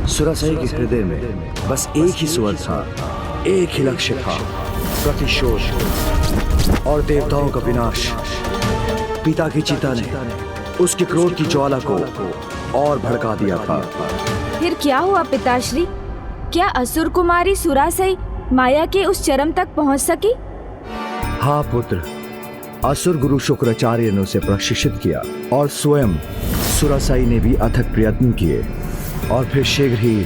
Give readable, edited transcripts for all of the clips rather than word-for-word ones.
सुरासई के हृदय में बस एक ही स्वर था, एक ही लक्ष्य था, प्रतिशोध और देवताओं का विनाश। पिता की चिता ने उसके क्रोध की ज्वाला को और भड़का दिया था। फिर क्या हुआ पिताश्री? क्या असुर कुमारी सुरासई माया के उस चरम तक पहुंच सकी? हाँ पुत्र, असुर गुरु शुक्राचार्य ने उसे प्रशिक्षित किया और स्वयं सुरासई ने भी अथक प्रयत्न किए और फिर शीघ्र ही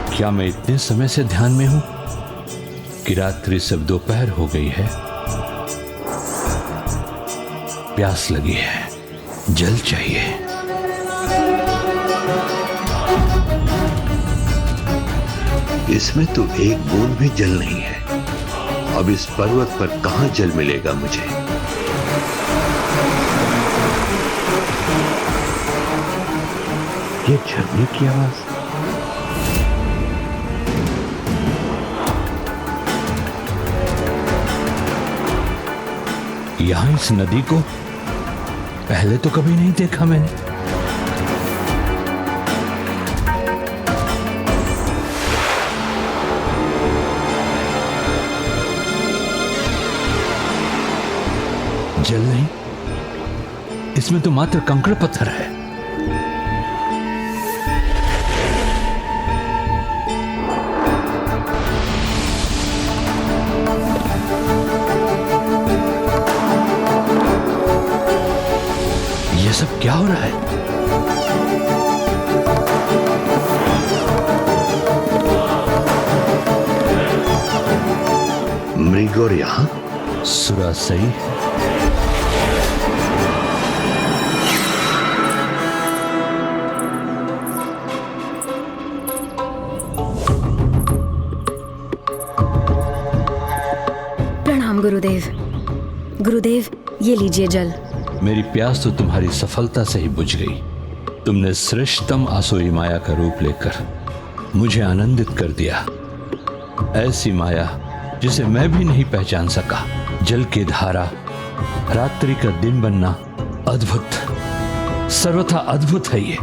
क्या मैं इतने समय से ध्यान में हूं कि रात्रि सब दोपहर हो गई है? प्यास लगी है, जल चाहिए। इसमें तो एक बूंद भी जल नहीं है। अब इस पर्वत पर कहां जल मिलेगा मुझे? ये झरने की आवाज। यहां इस नदी को पहले तो कभी नहीं देखा मैंने। जल नहीं, इसमें तो मात्र कंकड़ पत्थर है। ये सब क्या हो रहा है? मृगौर यहां? सुरासई? प्रणाम गुरुदेव। गुरुदेव, ये लीजिए जल। मेरी प्यास तो तुम्हारी सफलता से ही बुझ गई। तुमने श्रेष्ठतम आसुरी माया का रूप लेकर मुझे आनंदित कर दिया। ऐसी माया जिसे मैं भी नहीं पहचान सका। जल की धारा, रात्रि का दिन बनना, अद्भुत, सर्वथा अद्भुत है ये।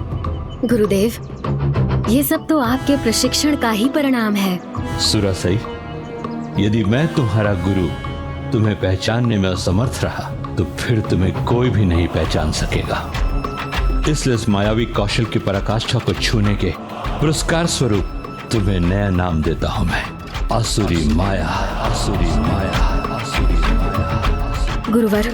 गुरुदेव, ये सब तो आपके प्रशिक्षण का ही परिणाम है। सुरासई, यदि मैं तुम्हारा गुरु तुम्हें पहचानने में असमर्थ रहा तो फिर तुम्हें कोई भी नहीं पहचान सकेगा। इसलिए इस मायावी कौशल की पराकाष्ठा को छूने के पुरस्कार स्वरूप तुम्हें नया नाम देता हूं मैं, आसुरी माया। आसुरी माया, आसुरी माया। गुरुवर,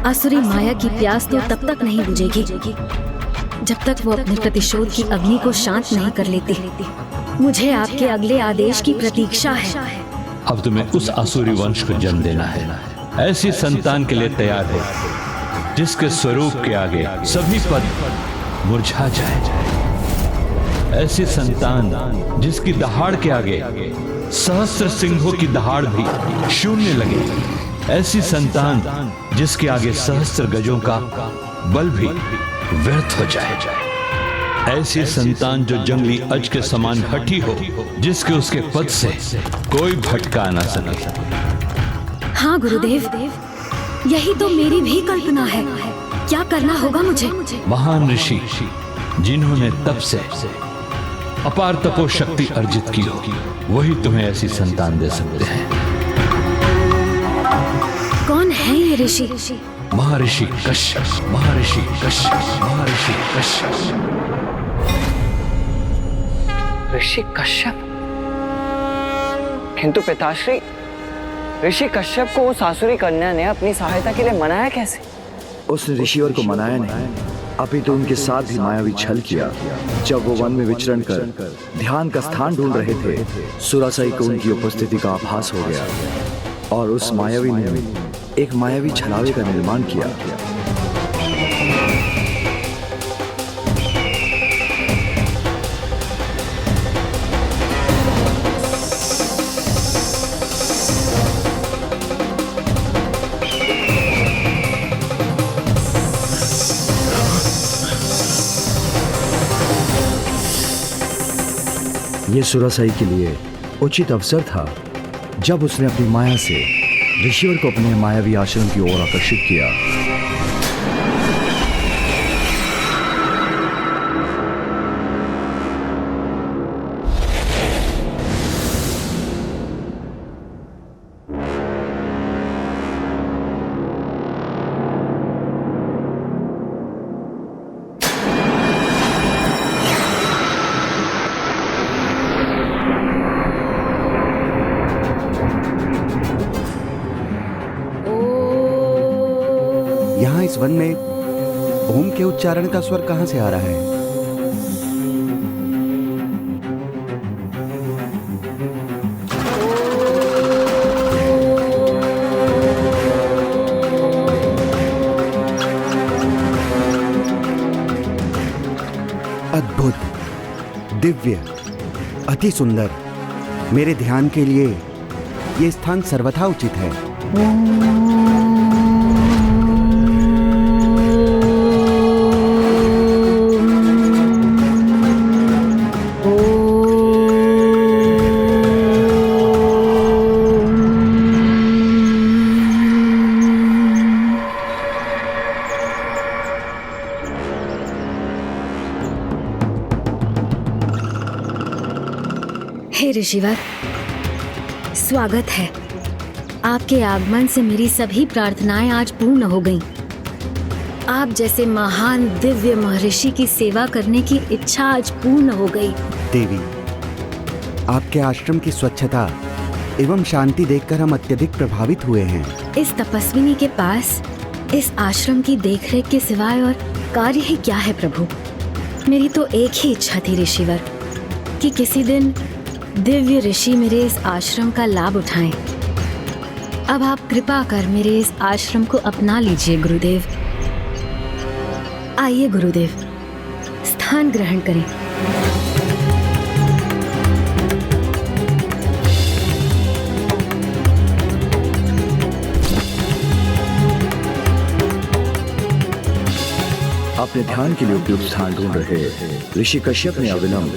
आसुरी माया की प्यास तो तब तक नहीं बुझेगी जब तक वो अपने प्रतिशोध की अग्नि को शांत नहीं कर लेती। मुझे आपके अगले आदेश की प्रतीक्षा है। अब तुम्हें उस आसुरी वंश को जन्म देना है। ऐसी संतान के लिए तैयार है जिसके स्वरूप के आगे सभी पद मुरझा जाए। ऐसी संतान जिसकी दहाड़ के आगे सहस्त्र सिंहों की दहाड़ भी शून्य लगे। ऐसी संतान जिसके आगे सहस्त्र गजों का बल भी व्यर्थ हो जाए। ऐसी संतान जो जंगली अज के समान हठी हो, जिसके उसके पद से कोई भटका ना सके। हाँ गुरुदेव, यही तो मेरी भी कल्पना है। क्या करना होगा मुझे? महान ऋषि जिन्होंने तप से अपार तपो शक्ति अर्जित की हो, वही तुम्हें ऐसी संतान दे सकते हैं। कौन है ये ऋषि? महर्षि कश्यप। महर्षि कश्यप। महर्षि कश्यप। ऋषि कश्यप? किंतु पिताश्री, ऋषि कश्यप को उस आसुरी कन्या ने अपनी सहायता के लिए मनाया कैसे? उसने ऋषिवर को मनाया नहीं, अपितु उनके साथ भी मायावी छल किया। जब वो वन में विचरण कर ध्यान का स्थान ढूंढ रहे थे, सुरासई को उनकी उपस्थिति का आभास हो गया और उस मायावी ने एक मायावी छलावे का निर्माण किया। ये सुरासाई के लिए उचित अवसर था जब उसने अपनी माया से ऋषिवर को अपने मायावी आश्रम की ओर आकर्षित किया। यहाँ इस वन में ओम के उच्चारण का स्वर कहाँ से आ रहा है? अद्भुत, दिव्य, अति सुंदर। मेरे ध्यान के लिए ये स्थान सर्वथा उचित है। हे ऋषिवर, स्वागत है। आपके आगमन से मेरी सभी प्रार्थनाएं आज पूर्ण हो गईं। आप जैसे महान दिव्य महर्षि की सेवा करने की इच्छा आज पूर्ण हो गई। देवी, आपके आश्रम की स्वच्छता एवं शांति देखकर हम अत्यधिक प्रभावित हुए हैं। इस तपस्विनी के पास इस आश्रम की देखरेख के सिवाय और कार्य ही क्या है प्रभु? मेरी तो एक ही इच्छा थी ऋषिवर, कि किसी दिन दिव्य ऋषि मेरे इस आश्रम का लाभ उठाएं। अब आप कृपा कर मेरे इस आश्रम को अपना लीजिए गुरुदेव। आइए गुरुदेव, स्थान ग्रहण करें। अपने ध्यान के लिए उपयुक्त स्थान ढूंढ रहे ऋषि कश्यप ने अविलंब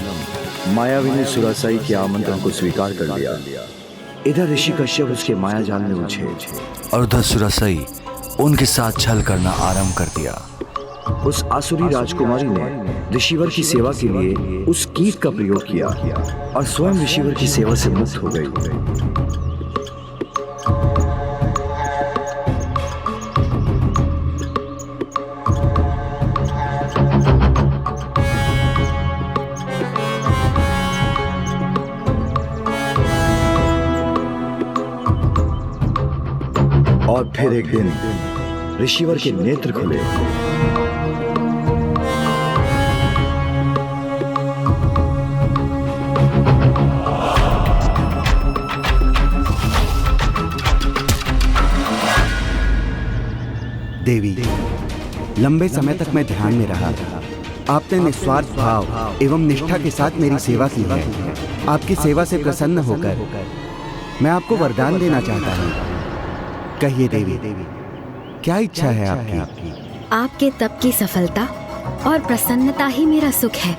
मायाविनी सुरासाई के आमंत्रण को स्वीकार कर लिया। इधर ऋषि कश्यप उसके माया जाल में उलझे और उधर सुरासाई उनके साथ छल करना आरंभ कर दिया। उस आसुरी राजकुमारी ने ऋषिवर की सेवा के लिए उस कीट का प्रयोग किया और स्वयं ऋषिवर की सेवा से मुक्त हो गई। और फिर एक दिन ऋषिवर के नेत्र खुले। देवी, लंबे समय तक मैं ध्यान में रहा। आपने निस्वार्थ भाव एवं निष्ठा के साथ मेरी सेवा की है। आपकी सेवा से प्रसन्न होकर मैं आपको वरदान देना चाहता हूँ। कहिए देवी, क्या इच्छा है आपकी? आपके तप की सफलता और प्रसन्नता ही मेरा सुख है।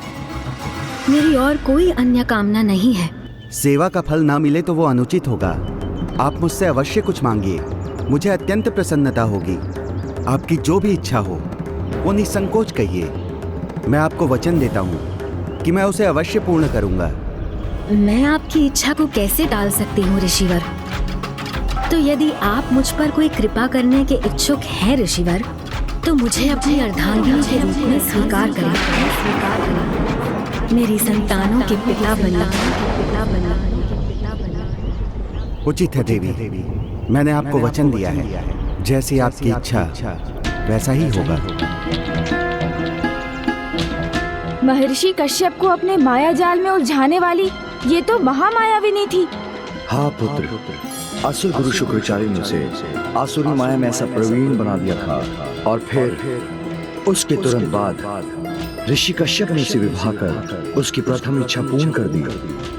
मेरी और कोई अन्य कामना नहीं है। सेवा का फल ना मिले तो वो अनुचित होगा। आप मुझसे अवश्य कुछ मांगिए, मुझे अत्यंत प्रसन्नता होगी। आपकी जो भी इच्छा हो वो निसंकोच कहिए। मैं आपको वचन देता हूँ कि मैं उसे अवश्य पूर्ण करूँगा। मैं आपकी इच्छा को कैसे टाल सकती हूँ ऋषिवर? तो यदि आप मुझ पर कोई कृपा करने के इच्छुक हैं ऋषिवर, तो मुझे अपनी अर्धांगिनी के रूप में स्वीकार करें। मेरी संतानों के पिता बनना। उचित है देवी, मैंने आपको वचन दिया है। जैसी आपकी इच्छा वैसा ही होगा। महर्षि कश्यप को अपने माया जाल में उलझाने वाली ये तो महामायाविनी थी। हाँ पुत्र, असुर गुरु शुक्राचार्य ने उसे आसुरी माया में ऐसा प्रवीण बना दिया था। और फिर उसके तुरंत बाद ऋषि कश्यप ने उसे विवाह कर उसकी प्रथम इच्छा पूर्ण कर दी।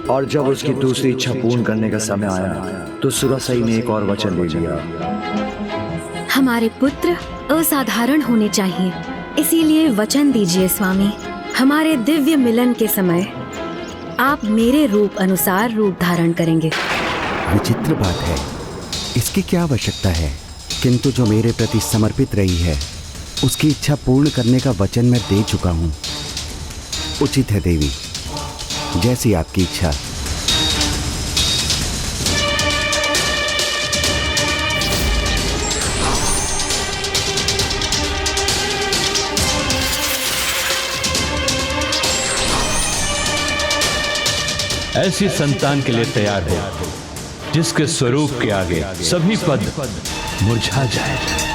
और जब उसकी दूसरी इच्छा पूर्ण करने का समय आया तो सुरासाई ने एक और वचन ले लिया। हमारे पुत्र असाधारण होने चाहिए, इसीलिए वचन दीजिए स्वामी, हमारे दिव्य मिलन के समय आप मेरे रूप अनुसार रूप धारण करेंगे। विचित्र बात है, इसकी क्या आवश्यकता है? किंतु जो मेरे प्रति समर्पित रही है उसकी इच्छा पूर्ण करने का वचन मैं दे चुका हूँ। उचित है देवी, जैसी आपकी इच्छा। ऐसी संतान के लिए तैयार हो जिसके स्वरूप के आगे सभी पद मुरझा जाए।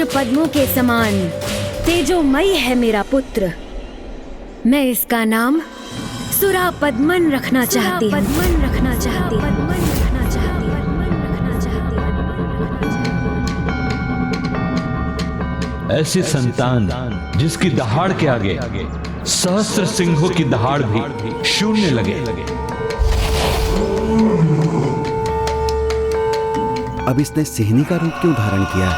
पद्मों के समान तेजोमयी है मेरा पुत्र। मैं इसका नाम सुरा पद्मन रखना चाहती हूँ। ऐसी संतान जिसकी दहाड़ के आगे सहस्त्र सिंहों की दहाड़ भी शून्य लगे। अब इसने सिंहनी का रूप क्यों धारण किया?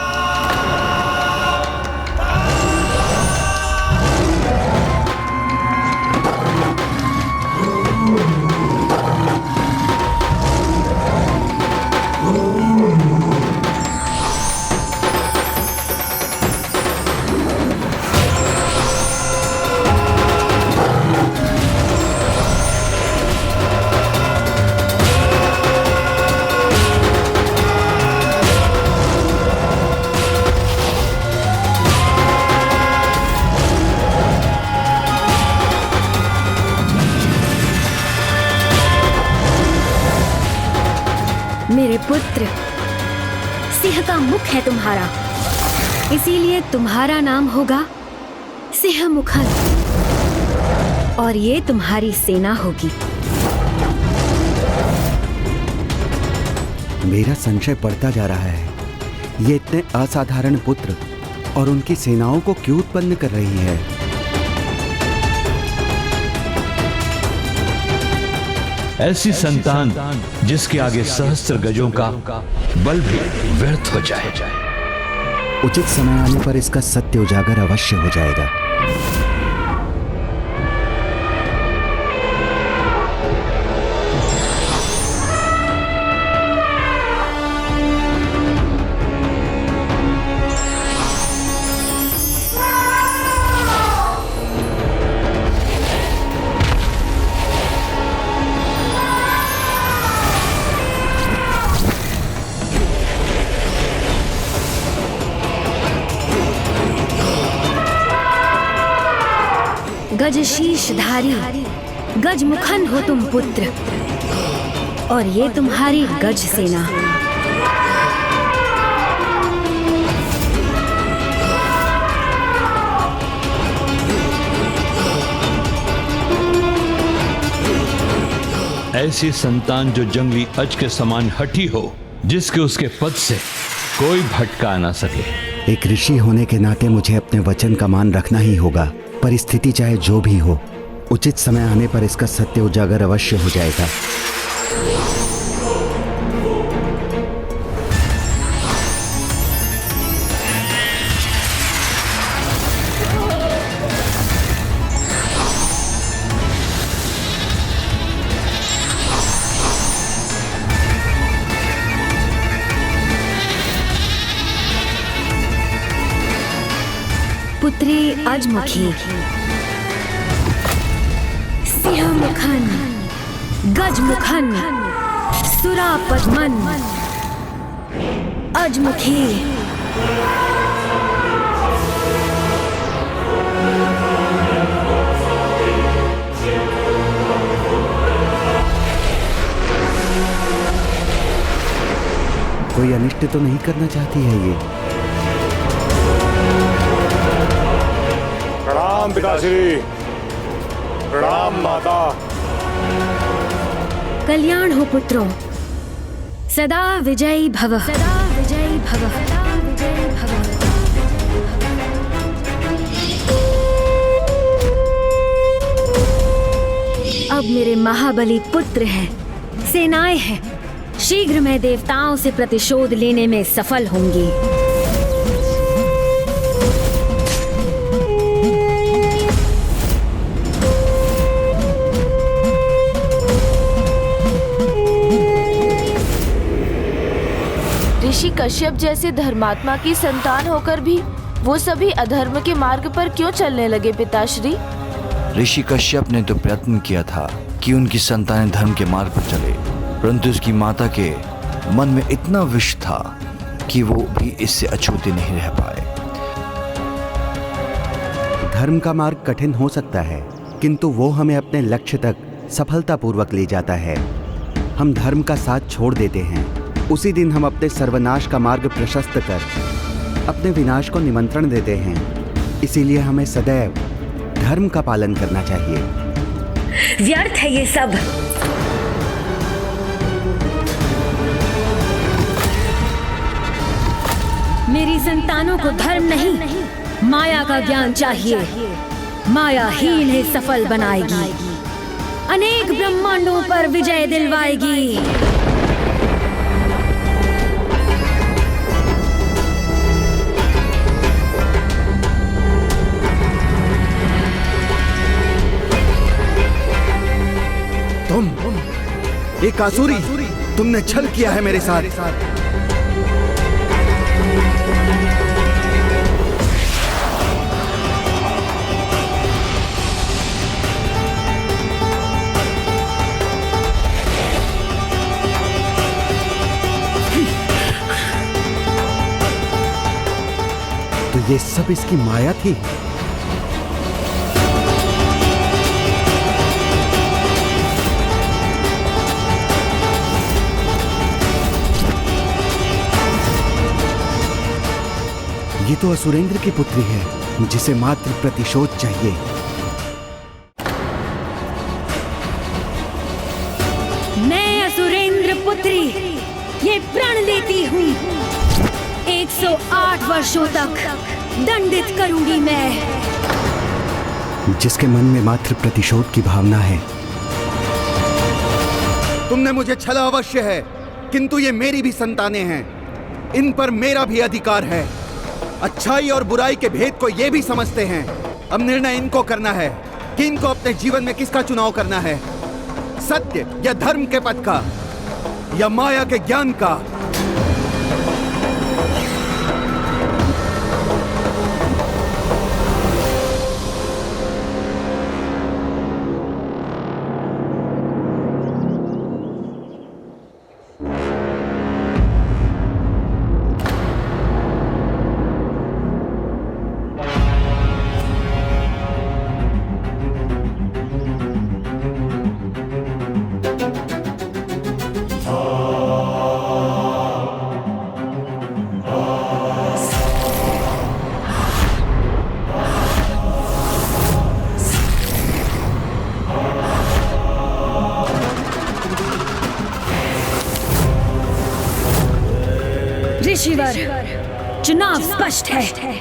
मेरे पुत्र, सिंह का मुख है तुम्हारा, इसीलिए तुम्हारा नाम होगा सिंहमुखन और ये तुम्हारी सेना होगी। मेरा संशय बढ़ता जा रहा है। ये इतने असाधारण पुत्र और उनकी सेनाओं को क्यों उत्पन्न कर रही है? ऐसी संतान जिसके आगे सहस्त्र गजों का बल भी व्यर्थ हो जाए। उचित समय आने पर इसका सत्य उजागर अवश्य हो जाएगा। गज शीशधारी गजमुखन हो तुम पुत्र और ये तुम्हारी गज सेना। ऐसी संतान जो जंगली अज के समान हठी हो, जिसके उसके पद से कोई भटका ना सके। एक ऋषि होने के नाते मुझे अपने वचन का मान रखना ही होगा। परिस्थिति चाहे जो भी हो, उचित समय आने पर इसका सत्य उजागर अवश्य हो जाएगा। पुत्री अजमुखी, सिंहमुखन, गजमुखन, सुरा पद्मन, अजमुखी। कोई अनिष्ट तो नहीं करना चाहती है ये? प्रणाम पिताश्री। प्रणाम माता। कल्याण हो पुत्रों, सदा विजयी भव, सदा विजयी भव, सदा विजयी भव। अब मेरे महाबली पुत्र हैं, सेनाएं हैं। शीघ्र मैं देवताओं से प्रतिशोध लेने में सफल होंगी। ऋषि कश्यप जैसे धर्मात्मा की संतान होकर भी वो सभी अधर्म के मार्ग पर क्यों चलने लगे पिताश्री? ऋषि कश्यप ने तो प्रयत्न किया था कि उनकी संतानें धर्म के मार्ग पर चले, परंतु उसकी माता के मन में इतना विष था कि वो भी इससे अछूते नहीं रह पाए। धर्म का मार्ग कठिन हो सकता है, किंतु वो हमें अपने लक्ष्य तक सफलतापूर्वक ले जाता है। हम धर्म का साथ छोड़ देते हैं, उसी दिन हम अपने सर्वनाश का मार्ग प्रशस्त कर अपने विनाश को निमंत्रण देते हैं। इसीलिए हमें सदैव धर्म का पालन करना चाहिए। व्यर्थ है ये सब। मेरी संतानों को धर्म नहीं, माया का ज्ञान चाहिए। माया ही इन्हें सफल बनाएगी, अनेक ब्रह्मांडों पर विजय दिलवाएगी। तुम एक आसुरी, तुमने छल किया है मेरे साथ। तो ये सब इसकी माया थी। ये तो असुरेंद्र की पुत्री है, जिसे मात्र प्रतिशोध चाहिए। मैं असुरेंद्र पुत्री ये प्रण लेती हूँ, 108 वर्षों तक दंडित करूंगी मैं। जिसके मन में मात्र प्रतिशोध की भावना है। तुमने मुझे छला अवश्य है, किंतु ये मेरी भी संतानें हैं, इन पर मेरा भी अधिकार है। अच्छाई और बुराई के भेद को ये भी समझते हैं। अब निर्णय इनको करना है कि इनको अपने जीवन में किसका चुनाव करना है, सत्य या धर्म के पथ का, या माया के ज्ञान का। ऋषिवर, चुनाव स्पष्ट है।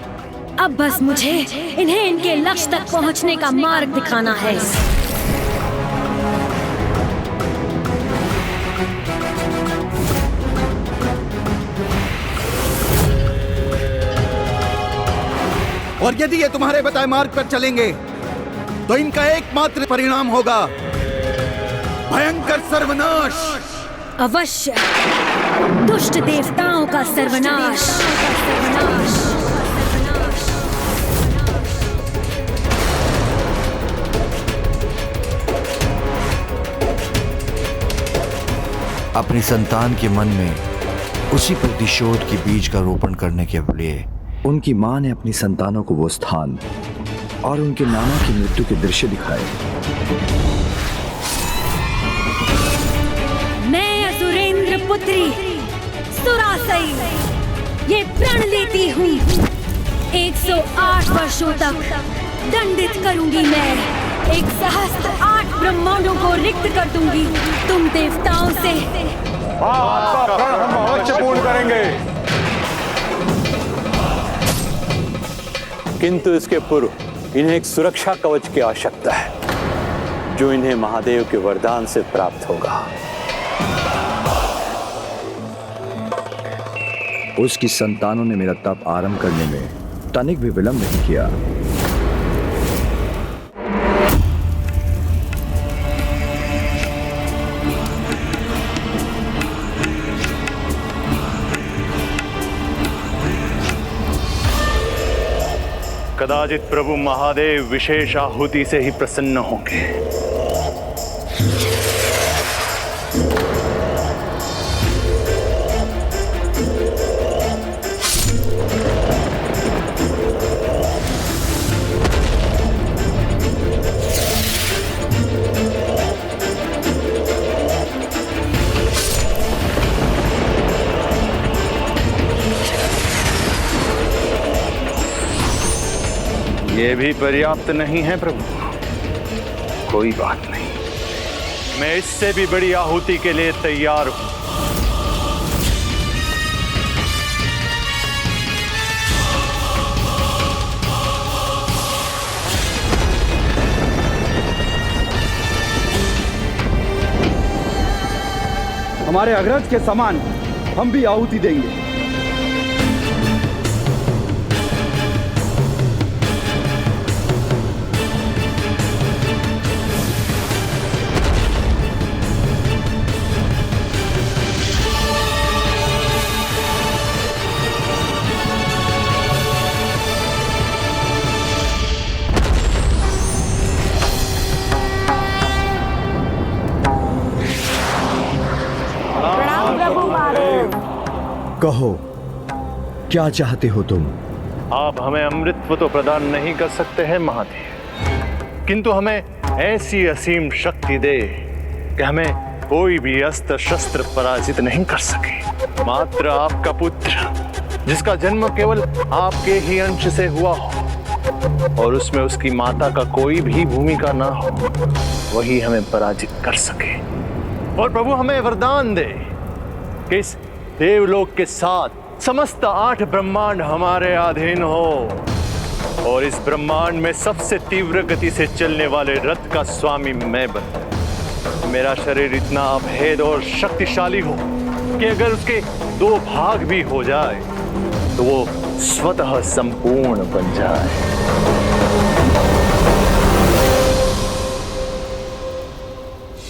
अब बस मुझे इन्हें इनके लक्ष्य तक पहुंचने का मार्ग दिखाना है। और यदि ये तुम्हारे बताए मार्ग पर चलेंगे तो इनका एकमात्र परिणाम होगा भयंकर सर्वनाश। अवश्य, दुष्ट देवताओं का सर्वनाश। अपनी संतान के मन में उसी प्रतिशोध के बीज का रोपण करने के लिए उनकी मां ने अपनी संतानों को वो स्थान और उनके नाना की मृत्यु के दृश्य दिखाए। मैं असुरेंद्र पुत्री सुरासई सुरासई, ये प्रण लेती हूँ 108 वर्षों तक दंडित करूंगी मैं। 108 ब्रह्मांडों को रिक्त कर दूंगी तुम देवताओं से। आपका प्रण हम अवश्य पूर्ण करेंगे। किंतु इसके पूर्व इन्हें एक सुरक्षा कवच की आवश्यकता है, जो इन्हें महादेव के वरदान से प्राप्त होगा। उसकी संतानों ने मेरा तप आरंभ करने में तनिक भी विलंब नहीं किया। कदाचित प्रभु महादेव विशेष आहुति से ही प्रसन्न होंगे। ये भी पर्याप्त नहीं है प्रभु। कोई बात नहीं, मैं इससे भी बड़ी आहुति के लिए तैयार हूं। हमारे अग्रज के समान हम भी आहुति देंगे। कहो, क्या चाहते हो तुम? आप हमें अमृतत्व तो प्रदान नहीं कर सकते हैं महादेव, किंतु हमें ऐसी असीम शक्ति दे कि हमें कोई भी अस्त्र शस्त्र पराजित नहीं कर सके। मात्र आपका पुत्र, जिसका जन्म केवल आपके ही अंश से हुआ हो और उसमें उसकी माता का कोई भी भूमिका ना हो, वही हमें पराजित कर सके। और प्रभु हमें वरदान दे कि इस देवलोक के साथ समस्त 8 ब्रह्मांड हमारे अधीन हो और इस ब्रह्मांड में सबसे तीव्र गति से चलने वाले रथ का स्वामी मैं बनूं। मेरा शरीर इतना अभेद और शक्तिशाली हो कि अगर उसके 2 भाग भी हो जाए तो वो स्वतः संपूर्ण बन जाए।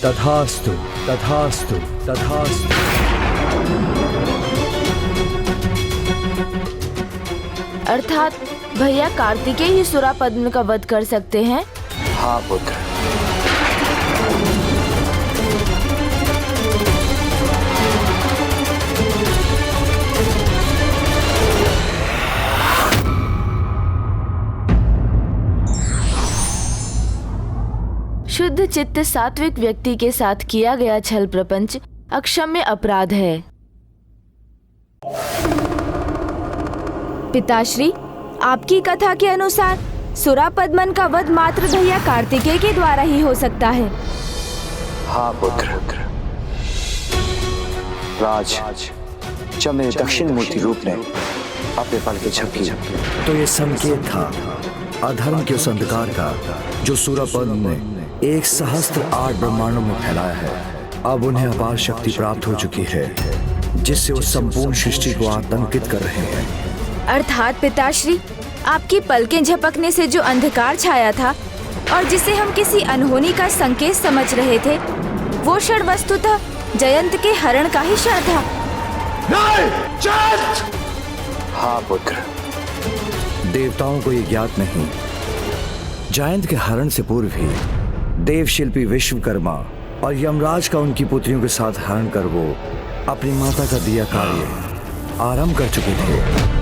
तथास्तु, तथास्तु, तथास्तु। अर्थात भैया कार्तिकेय ही सुरापद्म का वध कर सकते हैं? हाँ पुत्र। शुद्ध चित्त सात्विक व्यक्ति के साथ किया गया छल प्रपंच अक्षम्य अपराध है। पिताश्री, आपकी कथा के अनुसार सुरापद्मन का वध मात्र भैया कार्तिकेय के द्वारा ही हो सकता है। हाँ पुत्र। राज, जब मेरे दक्षिण मूर्ति रूप ने अपने पल के झपकी, तो ये संकेत था अधर्म के उस अंधकार का जो सुरापद्म ने 108 ब्रह्मांडों में फैलाया है। अब उन्हें अपार शक्ति प्राप्त हो चुकी है, जिससे वो संपूर्ण सृष्टि को आतंकित कर रहे हैं। अर्थात पिताश्री, आपकी पलकें झपकने से जो अंधकार छाया था और जिसे हम किसी अनहोनी का संकेत समझ रहे थे, वो क्षण वस्तुतः जयंत के हरण का ही क्षण था। हाँ पुत्र। देवताओं को ये ज्ञात नहीं, जयंत के हरण से पूर्व ही देवशिल्पी विश्वकर्मा और यमराज का उनकी पुत्रियों के साथ हरण कर वो अपनी माता का दिया कार्य आरंभ कर चुके थे।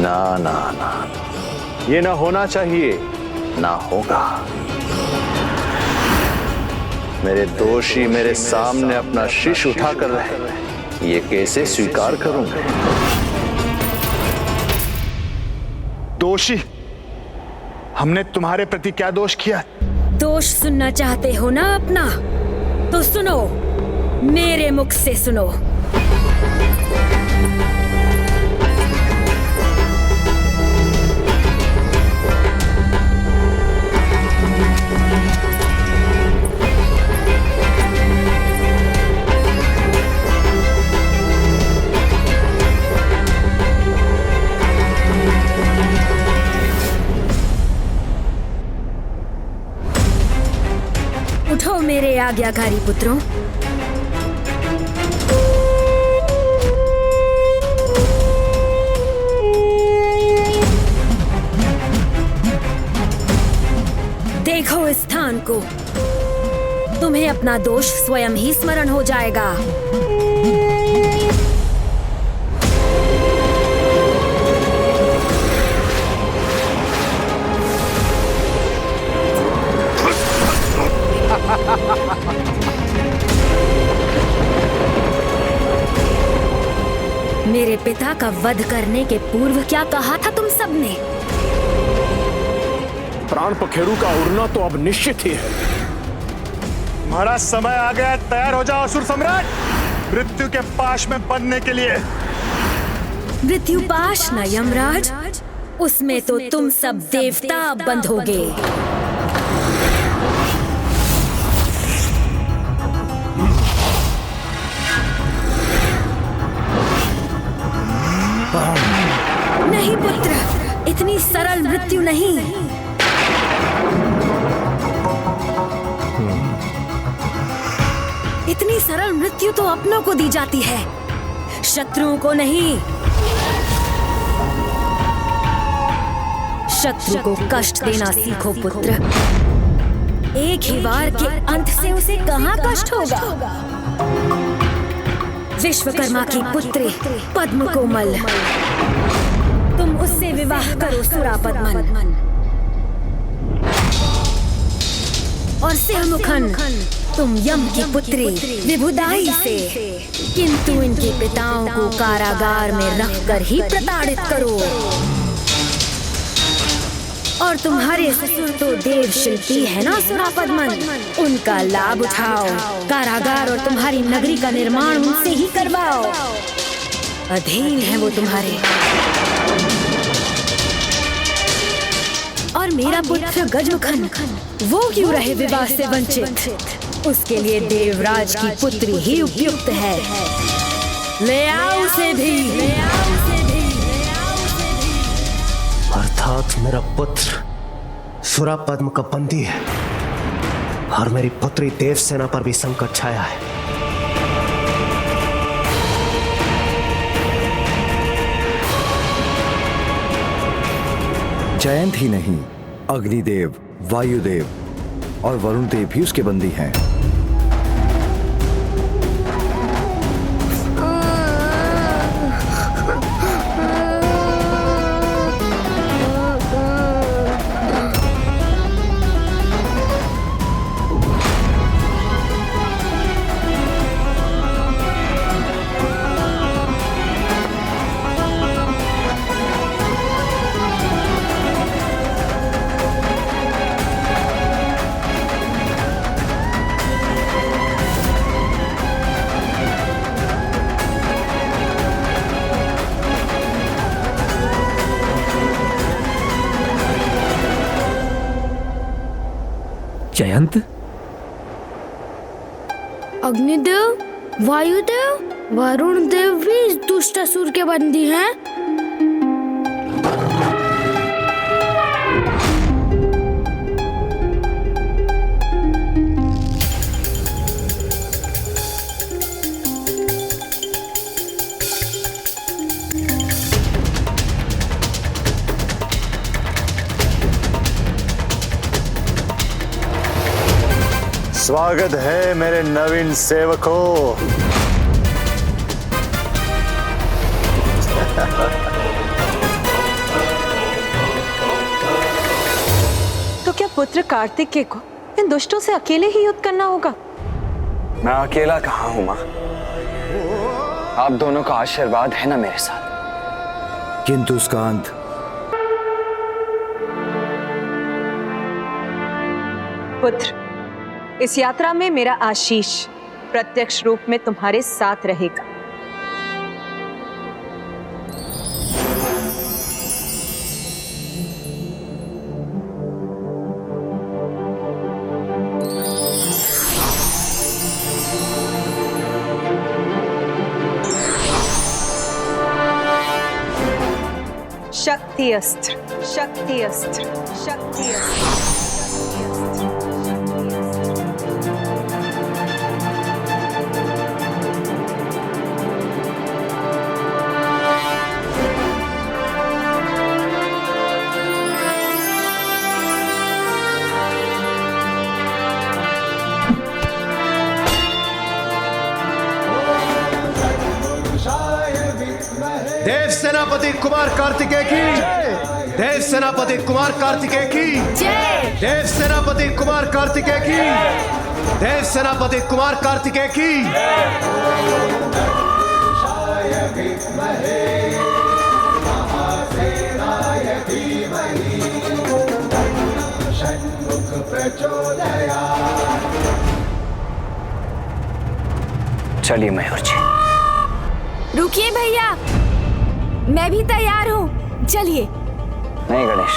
ना ना ना, ये ना होना चाहिए, ना होगा। मेरे दोषी मेरे सामने अपना शीश उठाकर रहे, ये कैसे स्वीकार करूं मैं? दोषी? हमने तुम्हारे प्रति क्या दोष किया? दोष सुनना चाहते हो ना अपना? तो सुनो, मेरे मुख से सुनो। उठो मेरे आज्ञाकारी पुत्रों। देखो इस स्थान को, तुम्हें अपना दोष स्वयं ही स्मरण हो जाएगा। मेरे पिता का वध करने के पूर्व क्या कहा था तुम सबने? प्राण पखेरु का उड़ना तो अब निश्चित ही है। तुम्हारा समय आ गया, तैयार हो जाओ असुर सम्राट, मृत्यु के पाश में बंधने के लिए। मृत्यु पाश न यमराज, उसमें तो तुम सब देवता बंधोगे। नहीं पुत्र, इतनी सरल मृत्यु नहीं। इतनी सरल मृत्यु तो अपनों को दी जाती है, शत्रुओं को नहीं। शत्रु को कष्ट देना सीखो पुत्र। एक ही वार के अंत से उसे कहाँ कष्ट होगा? विश्वकर्मा की पुत्री पद्म कोमल, तुम उससे विवाह करो सुरापद्मन। और सिंहमुखन, तुम यम की पुत्री विभुदाई से। किंतु इनके पिताओं को कारागार में रखकर ही प्रताड़ित करो। और तुम्हारे ससुर तो देव शिल्पी है ना सुरापद्मन, उनका लाभ उठाओ। कारागार और तुम्हारी नगरी का निर्माण उनसे ही करवाओ। अधीन है वो तुम्हारे। और मेरा पुत्र गजमुखन, वो क्यों रहे विवाह से वंचित? उसके लिए देवराज की पुत्री ही उपयुक्त है। ले आओ उसे भी, ले आओ उसे भी। अर्थात मेरा पुत्र सुरापद्म का बंदी है और मेरी पुत्री देवसेना पर भी संकट छाया है। जयंत ही नहीं, अग्निदेव, वायुदेव और वरुण देव भी उसके बंदी हैं। जयंत, अग्निदेव, वायुदेव, वरुण देव भी इस दुष्ट असुर के बंदी हैं। स्वागत है मेरे नवीन सेवकों। पुत्र कार्तिकेय को इन दुष्टों से अकेले ही युद्ध करना होगा। मैं अकेला कहाँ हूँ माँ, आप दोनों का आशीर्वाद है ना मेरे साथ। किंतु उसका अंत पुत्र, इस यात्रा में मेरा आशीष प्रत्यक्ष रूप में तुम्हारे साथ रहेगा। शक्ति अस्त्र, शक्ति अस्त्र, शक्ति अस्त्र। देव सेनापति कुमार कार्तिकेय की, देव सेनापति कुमार कार्तिकेय की, देव सेनापति कुमार कार्तिकेय की, देव सेनापति कुमार कार्तिकेय की। चलिए मयूर जी। रुकिए भैया, मैं भी तैयार हूँ, चलिए। नहीं गणेश,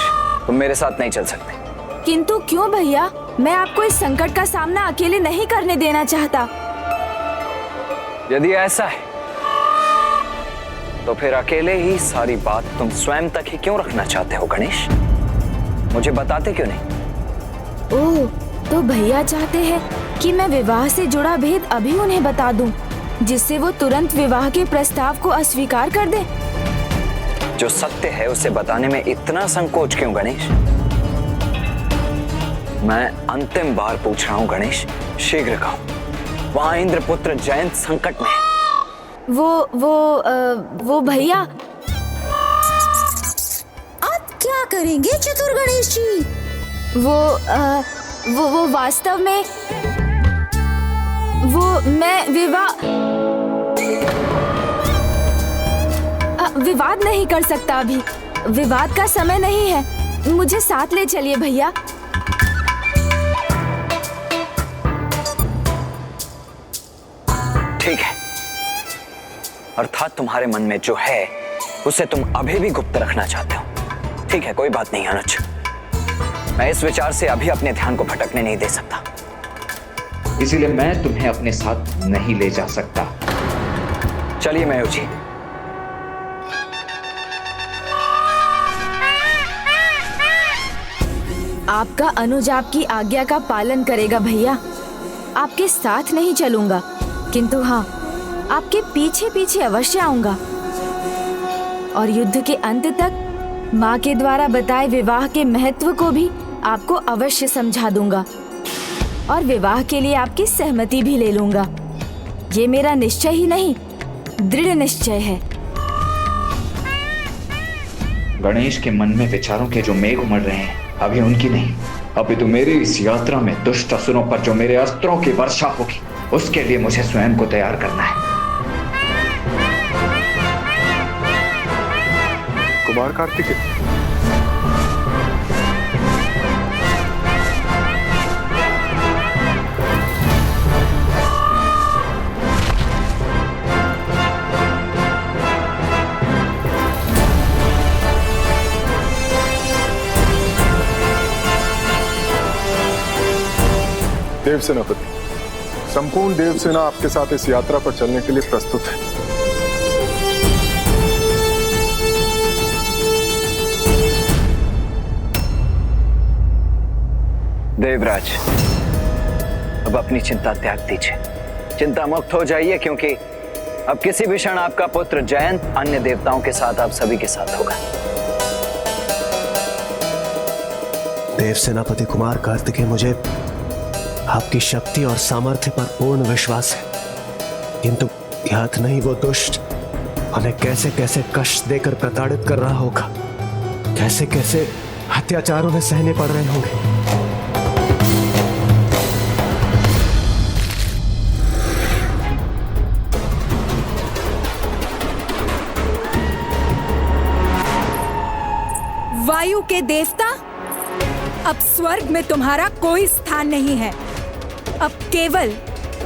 तुम मेरे साथ नहीं चल सकते। किंतु क्यों भैया? मैं आपको इस संकट का सामना अकेले नहीं करने देना चाहता। यदि ऐसा है तो फिर अकेले ही सारी बात तुम स्वयं तक ही क्यों रखना चाहते हो गणेश? मुझे बताते क्यों नहीं? ओह, तो भैया चाहते हैं कि मैं विवाह से जुड़ा भेद अभी उन्हें बता दूं, जिससे वो तुरंत विवाह के प्रस्ताव को अस्वीकार कर दे। जो सत्य है उसे बताने में इतना संकोच क्यों गणेश? मैं अंतिम बार पूछ रहा हूँ गणेश, शीघ्र कहो, वहां इंद्रपुत्र जयंत संकट में है। वो भैया। आप क्या करेंगे चतुर गणेश जी? वो वास्तव में मैं विवाद नहीं कर सकता अभी। विवाद का समय नहीं है। मुझे साथ ले चलिए भैया। ठीक है, अर्थात तुम्हारे मन में जो है उसे तुम अभी भी गुप्त रखना चाहते हो। ठीक है, कोई बात नहीं अनुज, मैं इस विचार से अभी अपने ध्यान को भटकने नहीं दे सकता। इसीलिए मैं तुम्हें अपने साथ नहीं ले जा सकता। चलिए मयूर जी। आपका अनुज आपकी आज्ञा का पालन करेगा भैया। आपके साथ नहीं चलूंगा, किंतु हाँ, आपके पीछे पीछे अवश्य आऊंगा और युद्ध के अंत तक माँ के द्वारा बताए विवाह के महत्व को भी आपको अवश्य समझा दूंगा और विवाह के लिए आपकी सहमति भी ले लूंगा। ये मेरा निश्चय ही नहीं, दृढ़ निश्चय है। गणेश के मन में विचारों के जो मेघ उमड़ रहे हैं, अभी उनकी नहीं, अभी तो मेरी इस यात्रा में दुष्ट असुरों पर जो मेरे अस्त्रों की वर्षा होगी, उसके लिए मुझे स्वयं को तैयार करना है। कुमार कार्तिकेय, देव सेनापति, संपूर्ण देव सेना आपके साथ इस यात्रा पर चलने के लिए प्रस्तुत है। देवराज, अब अपनी चिंता त्याग दीजिए, चिंता मुक्त हो जाइए, क्योंकि अब किसी भी क्षण आपका पुत्र जयंत अन्य देवताओं के साथ आप सभी के साथ होगा। देव सेनापति कुमार कार्तिकेय, मुझे आपकी शक्ति और सामर्थ्य पर पूर्ण विश्वास है, किंतु याद नहीं वो दुष्ट उन्हें कैसे कैसे कष्ट देकर प्रताड़ित कर रहा होगा, कैसे कैसे अत्याचार उन्हें सहने पड़ रहे होंगे। वायु के देवता, अब स्वर्ग में तुम्हारा कोई स्थान नहीं है। अब केवल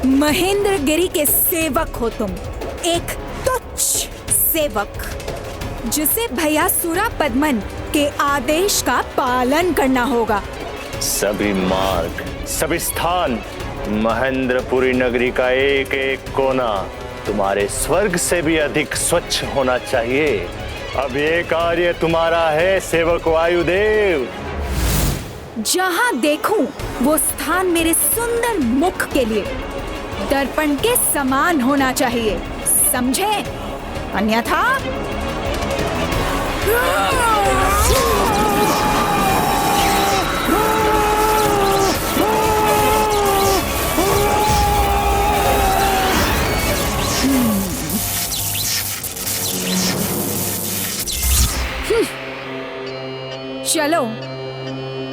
महेंद्रगिरी के सेवक हो तुम, एक तुच्छ सेवक जिसे भैयासुरा पद्मन के आदेश का पालन करना होगा। सभी मार्ग, सभी स्थान, महेंद्रपुरी नगरी का एक एक कोना तुम्हारे स्वर्ग से भी अधिक स्वच्छ होना चाहिए। अब ये कार्य तुम्हारा है सेवक वायुदेव। जहाँ देखूं वो स्थान मेरे सुंदर मुख के लिए दर्पण के समान होना चाहिए, समझे? अन्यथा चलो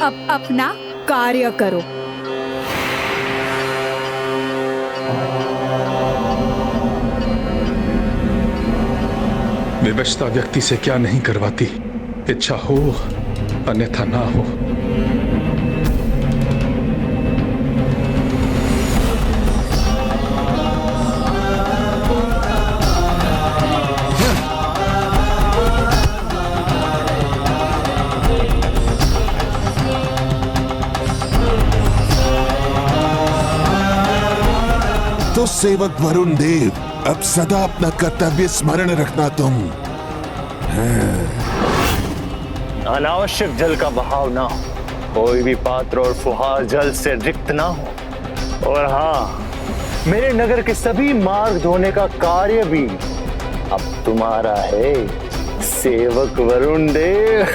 अब अपना कार्य करो। विवशता व्यक्ति से क्या नहीं करवाती, इच्छा हो अन्यथा ना हो। तो सेवक वरुण देव, अब सदा अपना कर्तव्य स्मरण रखना तुम। अनावश्यक जल का बहाव ना हो, कोई भी पात्र और फुहार जल से रिक्त ना हो। और हाँ, मेरे नगर के सभी मार्ग धोने का कार्य भी अब तुम्हारा है सेवक वरुण देव।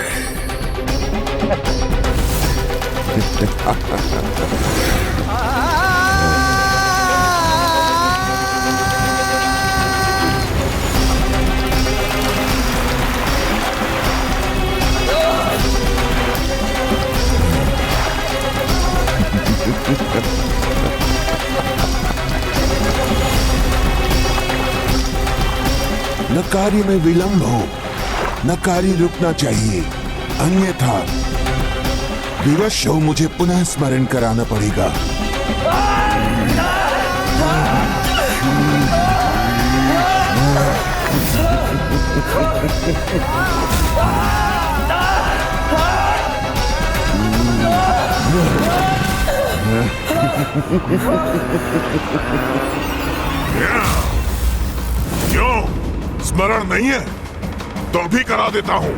न कार्य में विलंब हो, न कार्य रुकना चाहिए, अन्यथा विवश हो मुझे पुनः स्मरण कराना पड़ेगा। क्यों स्मरण नहीं है तो भी करा देता हूं।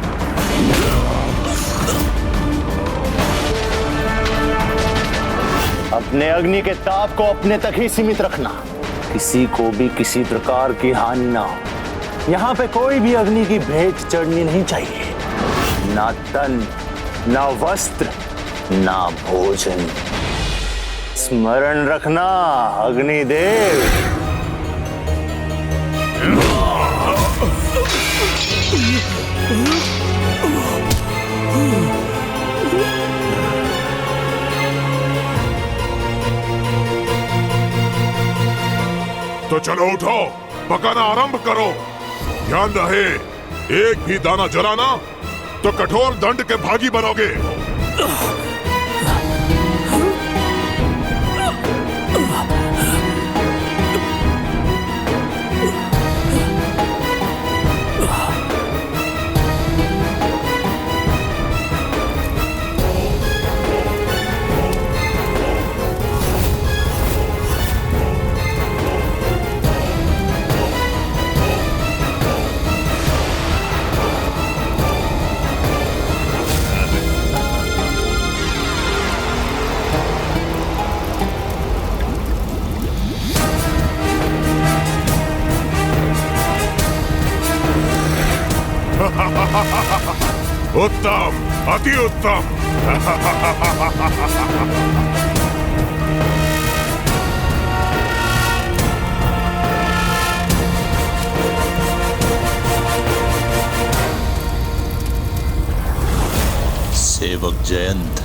अपने अग्नि के ताप को अपने तक ही सीमित रखना, किसी को भी किसी प्रकार की हानि ना हो। यहाँ पे कोई भी अग्नि की भेंट चढ़नी नहीं चाहिए, ना तन, ना वस्त्र, ना भोजन। स्मरण रखना अग्निदेव। तो चलो उठो, पकाना आरंभ करो। ध्यान रहे, एक भी दाना जलाना तो कठोर दंड के भागी बनोगे। उत्तम, अति उत्तम। सेवक जयंत,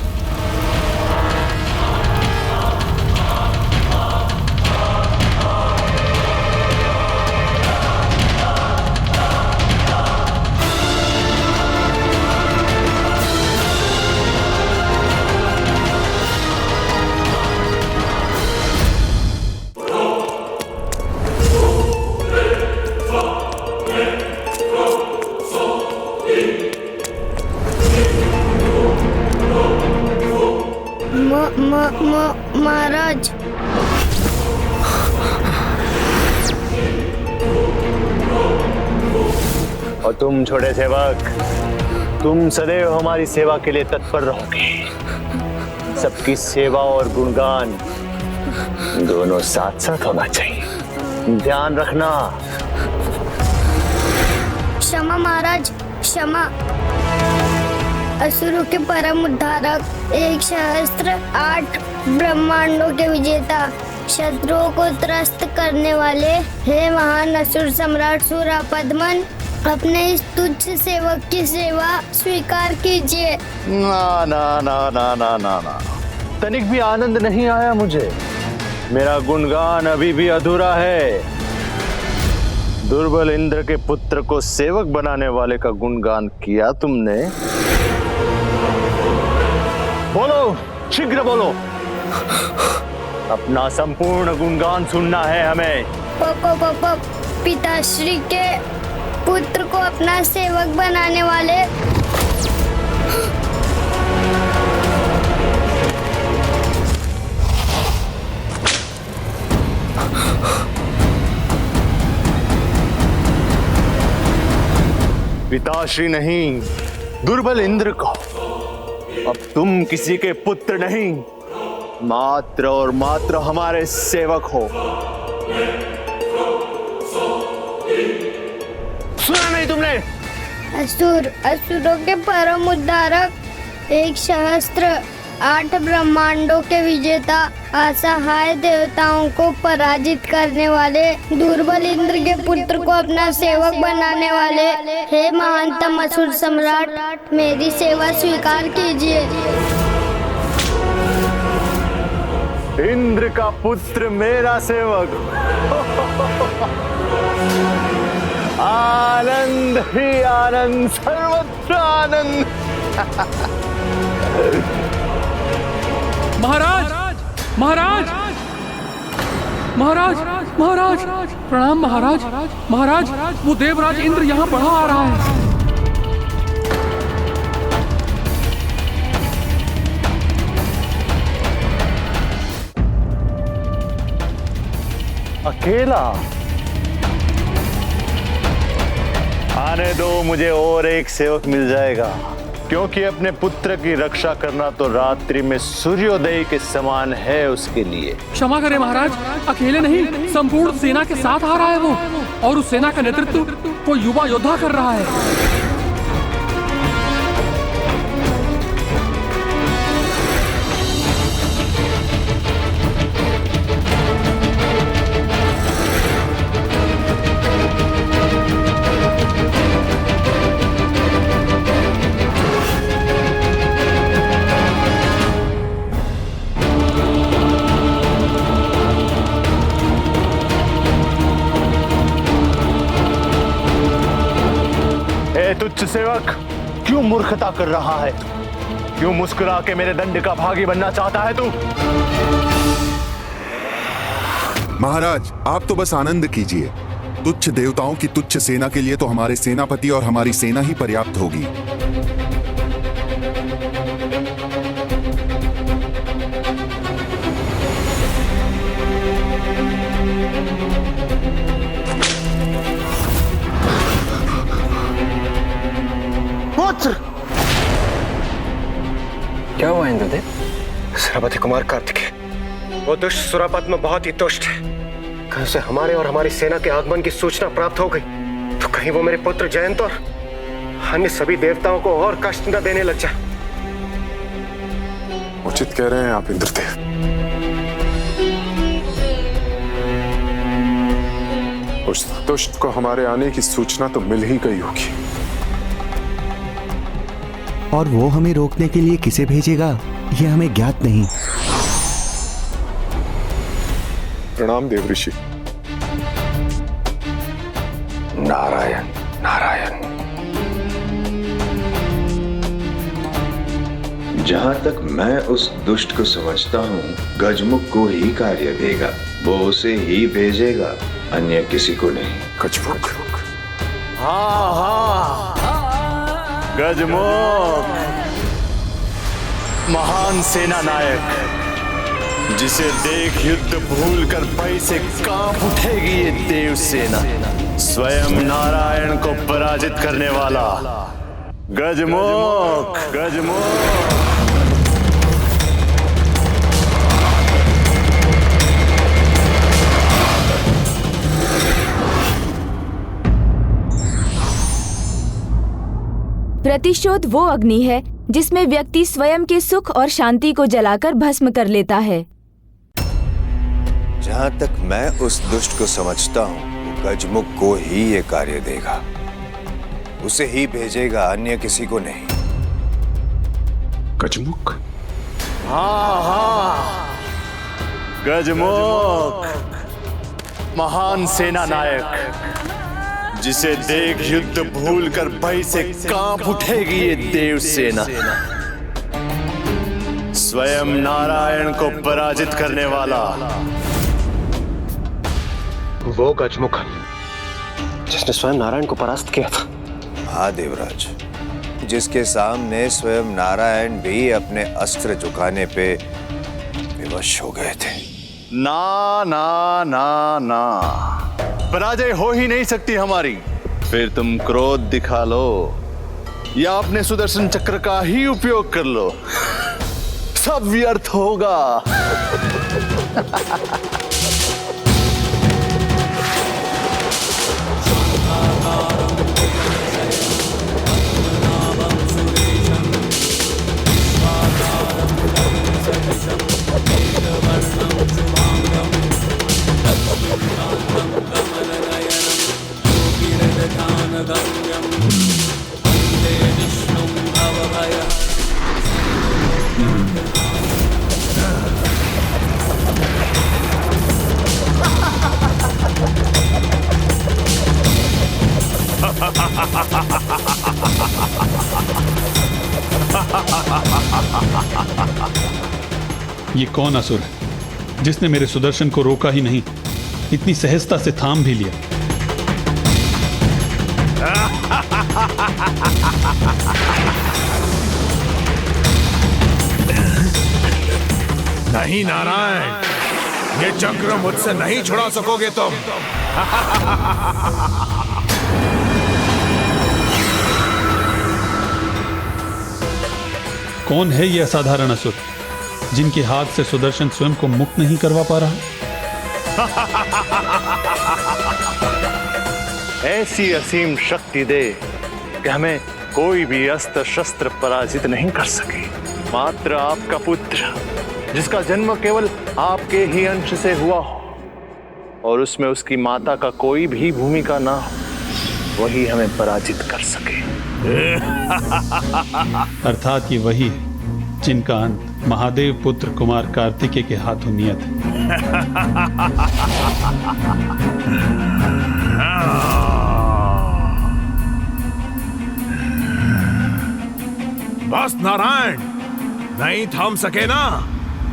महाराज। और तुम छोटे सेवक, तुम सदैव हमारी सेवा के लिए तत्पर रहोगे। सबकी सेवा और गुणगान दोनों साथ साथ होना चाहिए, ध्यान रखना। क्षमा महाराज, क्षमा। असुरों के परम उद्धारक, एक सहस्त्र 8 ब्रह्मांडों के विजेता, शत्रुओं को त्रस्त करने वाले, हे महान असुर सम्राट सुरापद्मन, अपने इस तुच्छ सेवक की सेवा स्वीकार कीजिए। ना ना ना ना ना ना ना, तनिक भी आनंद नहीं आया मुझे। मेरा गुणगान अभी भी अधूरा है। दुर्बल इंद्र के पुत्र को सेवक बनाने वाले का गुणगान किया तुमने। बोलो, शीघ्र बोलो। अपना संपूर्ण गुणगान सुनना है हमें। पिताश्री के पुत्र को अपना सेवक बनाने वाले, पिताश्री नहीं, दुर्बल इंद्र को। अब तुम किसी के पुत्र नहीं, मात्र और मात्र हमारे सेवक हो। सुना नहीं तुमने? असुरों के परम उद्धारक, एक सहस्त्र 8 ब्रह्मांडों के विजेता, असहाय देवताओं को पराजित करने वाले, दुर्बल इंद्र के पुत्र को अपना सेवक बनाने वाले, हे महानतम असुर सम्राट, मेरी सेवा स्वीकार कीजिए। इंद्र का पुत्र मेरा सेवक। आनंद ही आनंद, सर्वत्र आनंद। महाराज, महाराज, महाराज, महाराज, प्रणाम महाराज। महाराज, वो देवराज इंद्र यहाँ बढ़ा आ रहा है। अकेला? आने दो, मुझे और एक सेवक मिल जाएगा, क्योंकि अपने पुत्र की रक्षा करना तो रात्रि में सूर्योदय के समान है उसके लिए। क्षमा करें महाराज, अकेले नहीं, संपूर्ण सेना के साथ आ रहा है वो, और उस सेना का नेतृत्व वो युवा योद्धा कर रहा है। तुच्छ सेवक, क्यों मूर्खता कर रहा है? क्यों मुस्कुरा के मेरे दंड का भागी बनना चाहता है तू? महाराज, आप तो बस आनंद कीजिए। तुच्छ देवताओं की तुच्छ सेना के लिए तो हमारे सेनापति और हमारी सेना ही पर्याप्त होगी। क्या हुआ इंद्रदेव? सेनापति कुमार कार्तिकेय, वो दुष्ट सुरापद्म बहुत ही दुष्ट है। कहीं उसे हमारे और हमारी सेना के आगमन की सूचना प्राप्त हो गई तो कहीं वो मेरे पुत्र जयंत और अन्य सभी देवताओं को और कष्ट न देने लग जाए। उचित कह रहे हैं आप इंद्रदेव। उस दुष्ट को हमारे आने की सूचना तो मिल ही गई होगी, और वो हमें रोकने के लिए किसे भेजेगा ये हमें ज्ञात नहीं। प्रणाम देवऋषि। नारायण नारायण। जहां तक मैं उस दुष्ट को समझता हूँ, गजमुख को ही कार्य देगा, वो उसे ही भेजेगा, अन्य किसी को नहीं। गजमुख? हाँ हाँ, गजमुख, महान सेना नायक, जिसे देख युद्ध भूलकर भय से कांप उठेगी ये देव सेना। स्वयं नारायण को पराजित करने वाला गजमुख। गजमुख प्रतिशोध वो अग्नि है जिसमें व्यक्ति स्वयं के सुख और शांति को जलाकर भस्म कर लेता है। जहां तक मैं उस दुष्ट को समझता हूं, वो गजमुख को ही ये कार्य देगा, उसे ही भेजेगा, अन्य किसी को नहीं। गजमुख? हाँ, गजमुख, महान सेना नायक, जिसे देख युद्ध भूलकर भय से कांप उठेगी ये देव सेना। स्वयं नारायण को पराजित करने वाला वो गजमुख जिसने स्वयं नारायण को परास्त किया था। हाँ देवराज, जिसके सामने स्वयं नारायण भी अपने अस्त्र झुकाने पे विवश हो गए थे। ना ना ना ना, पराजय हो ही नहीं सकती हमारी। फिर तुम क्रोध दिखा लो या अपने सुदर्शन चक्र का ही उपयोग कर लो, सब व्यर्थ होगा। ये कौन असुर है जिसने मेरे सुदर्शन को रोका ही नहीं, इतनी सहजता से थाम भी लिया? नहीं नारायण, ये चक्र मुझसे नहीं छुड़ा सकोगे तुम। कौन है ये असाधारण असुर जिनके हाथ से सुदर्शन स्वयं को मुक्त नहीं करवा पा रहा? ऐसी असीम शक्ति दे कि हमें कोई भी अस्त्र शस्त्र पराजित नहीं कर सके। मात्र आपका पुत्र, जिसका जन्म केवल आपके ही अंश से हुआ हो और उसमें उसकी माता का कोई भी भूमिका ना हो, वही हमें पराजित कर सके। अर्थात ये वही है जिनका अंत महादेव पुत्र कुमार कार्तिकेय के हाथों नियत है। बस नारायण, नहीं थाम सके ना,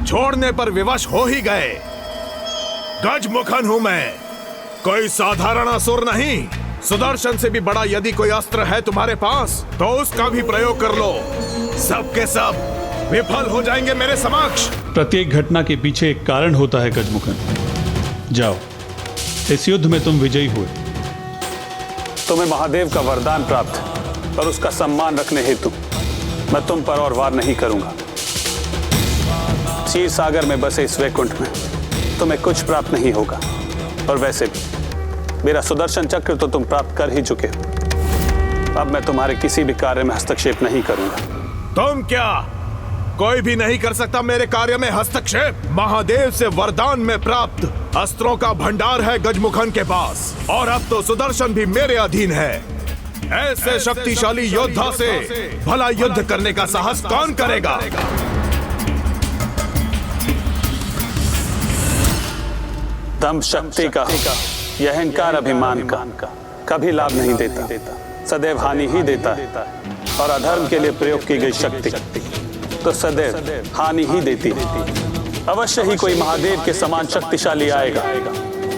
छोड़ने पर विवश हो ही गए। गजमुखन हूं मैं, कोई साधारण असुर नहीं। सुदर्शन से भी बड़ा यदि कोई अस्त्र है तुम्हारे पास तो उसका भी प्रयोग कर लो, सबके सब विफल हो जाएंगे मेरे समक्ष। प्रत्येक घटना के पीछे एक कारण होता है गजमुखन। जाओ, इस युद्ध में तुम विजयी हुए। तुम्हें महादेव का वरदान प्राप्त है और उसका सम्मान रखने हेतु मैं तुम पर और वार नहीं करूंगा। क्षीर सागर में बसे इस वैकुंठ में तुम्हें कुछ प्राप्त नहीं होगा, और वैसे भी मेरा सुदर्शन चक्र तो तुम प्राप्त कर ही चुके हो। अब मैं तुम्हारे किसी भी कार्य में हस्तक्षेप नहीं करूंगा। तुम क्या, कोई भी नहीं कर सकता मेरे कार्य में हस्तक्षेप। महादेव से वरदान में प्राप्त अस्त्रों का भंडार है गजमुखन के पास, और अब तो सुदर्शन भी मेरे अधीन है। ऐसे शक्तिशाली योद्धा से भला युद्ध करने का साहस कौन करेगा? दम शक्ति का, यह अहंकार अभिमान का कभी लाभ नहीं देता, सदैव हानि ही देता है। और अधर्म के लिए प्रयोग की गई शक्ति तो सदैव हानि ही देती है। अवश्य ही कोई महादेव के समान शक्तिशाली आएगा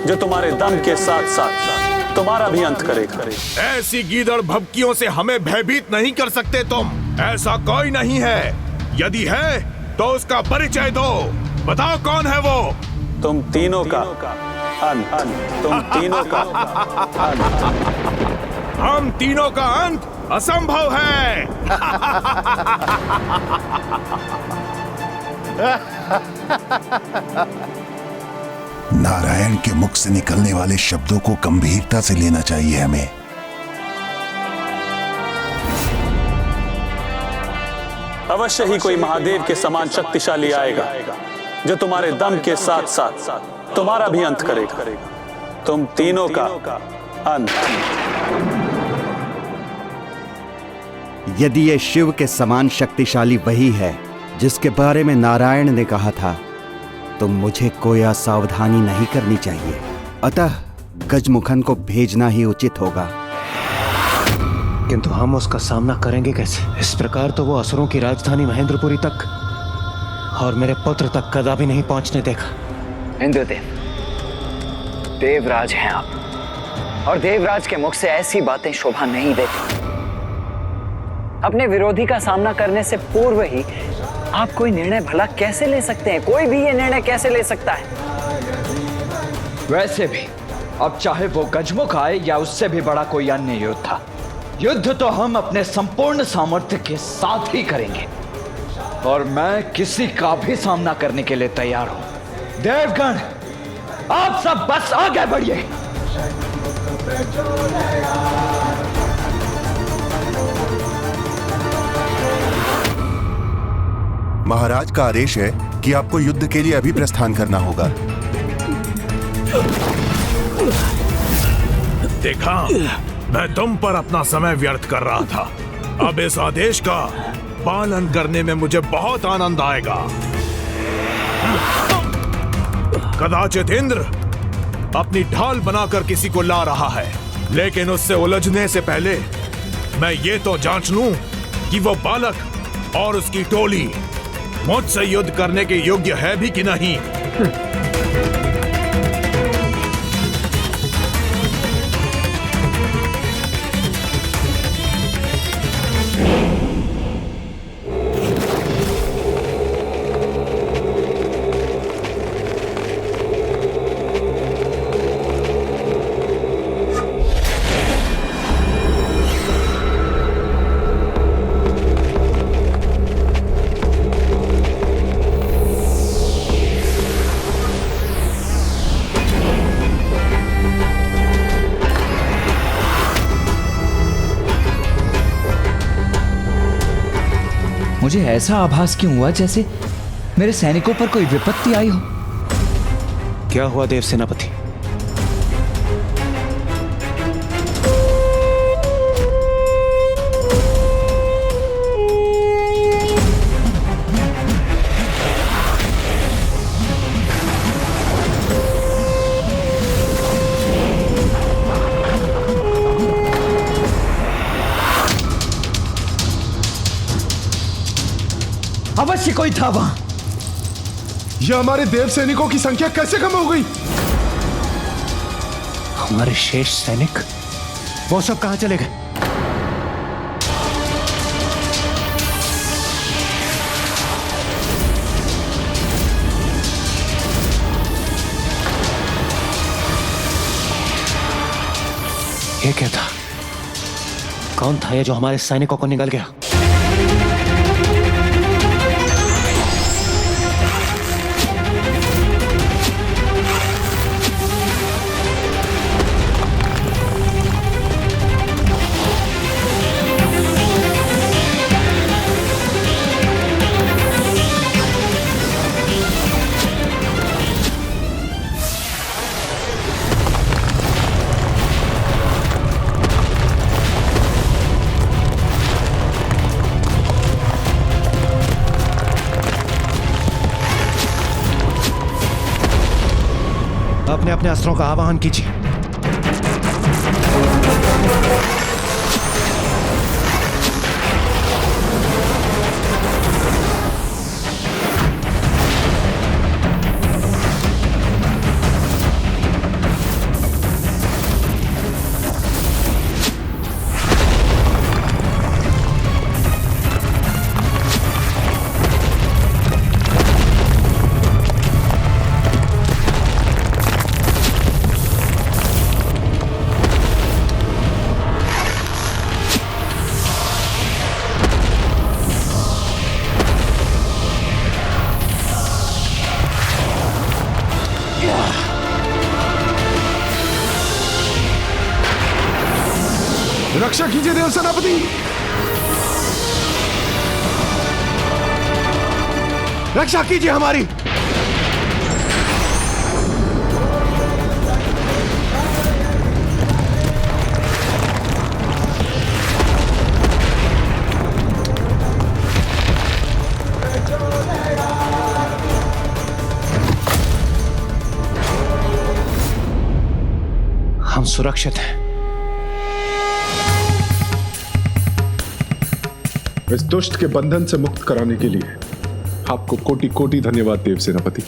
जो तुम्हारे दम के साथ साथ तुम्हारा भी अंत करेगा। ऐसी गीदड़ भभकियों से हमें भयभीत नहीं कर सकते तुम। ऐसा कोई नहीं है, यदि है तो उसका परिचय दो, बताओ कौन है वो? तुम तीनों का अंत। तुम तीनों का अंत। हम तीनों का अंत असंभव है। नारायण के मुख से निकलने वाले शब्दों को गंभीरता से लेना चाहिए हमें। अवश्य ही कोई महादेव के समान शक्तिशाली आएगा जो तुम्हारे दम के साथ साथ तुम्हारा भी अंत करेगा। तुम तीनों का अंत। यदि ये शिव के समान शक्तिशाली वही है जिसके बारे में नारायण ने कहा था, तो मुझे कोई असावधानी नहीं करनी चाहिए। अतः गजमुखन को भेजना ही उचित होगा। किंतु हम उसका सामना करेंगे कैसे? इस प्रकार तो वो असुरों की राजधानी महेंद्रपुरी तक और मेरे पुत्र तक कदापि नहीं पहुंचने देगा। इंद्रदेव, देवराज हैं आप, और देवराज के मुख से ऐसी बातें शोभा नहीं देती। अपने विरोधी का सामना करने से पूर्व ही आप कोई निर्णय भला कैसे ले सकते हैं? कोई भी ये निर्णय कैसे ले सकता है? वैसे भी अब चाहे वो गजमुख आए या उससे भी बड़ा कोई अन्य योद्धा, युद्ध तो हम अपने संपूर्ण सामर्थ्य के साथ ही करेंगे, और मैं किसी का भी सामना करने के लिए तैयार हूं। देवगण, आप सब बस आगे बढ़िए। महाराज का आदेश है कि आपको युद्ध के लिए अभी प्रस्थान करना होगा। देखा, मैं तुम पर अपना समय व्यर्थ कर रहा था। अब इस आदेश का पालन करने में मुझे बहुत आनंद आएगा। कदाचित इंद्र अपनी ढाल बनाकर किसी को ला रहा है, लेकिन उससे उलझने से पहले मैं ये तो जांच लूं कि वो बालक और उसकी टोली मुझसे युद्ध करने के योग्य है भी कि नहीं। मुझे ऐसा आभास क्यों हुआ जैसे मेरे सैनिकों पर कोई विपत्ति आई हो? क्या हुआ देव सेनापति? अवश्य कोई था वहां। यह हमारे देव सैनिकों की संख्या कैसे कम हो गई? हमारे शेष सैनिक, वो सब कहां चले गए? ये क्या था? कौन था ये जो हमारे सैनिकों को निगल गया? अपने अपने अस्त्रों का आवाहन कीजिए। रक्षा कीजिए देव सेनापति। रक्षा कीजिए हमारी। हम सुरक्षित हैं। इस दुष्ट के बंधन से मुक्त कराने के लिए आपको कोटि कोटि धन्यवाद देव सेनापति।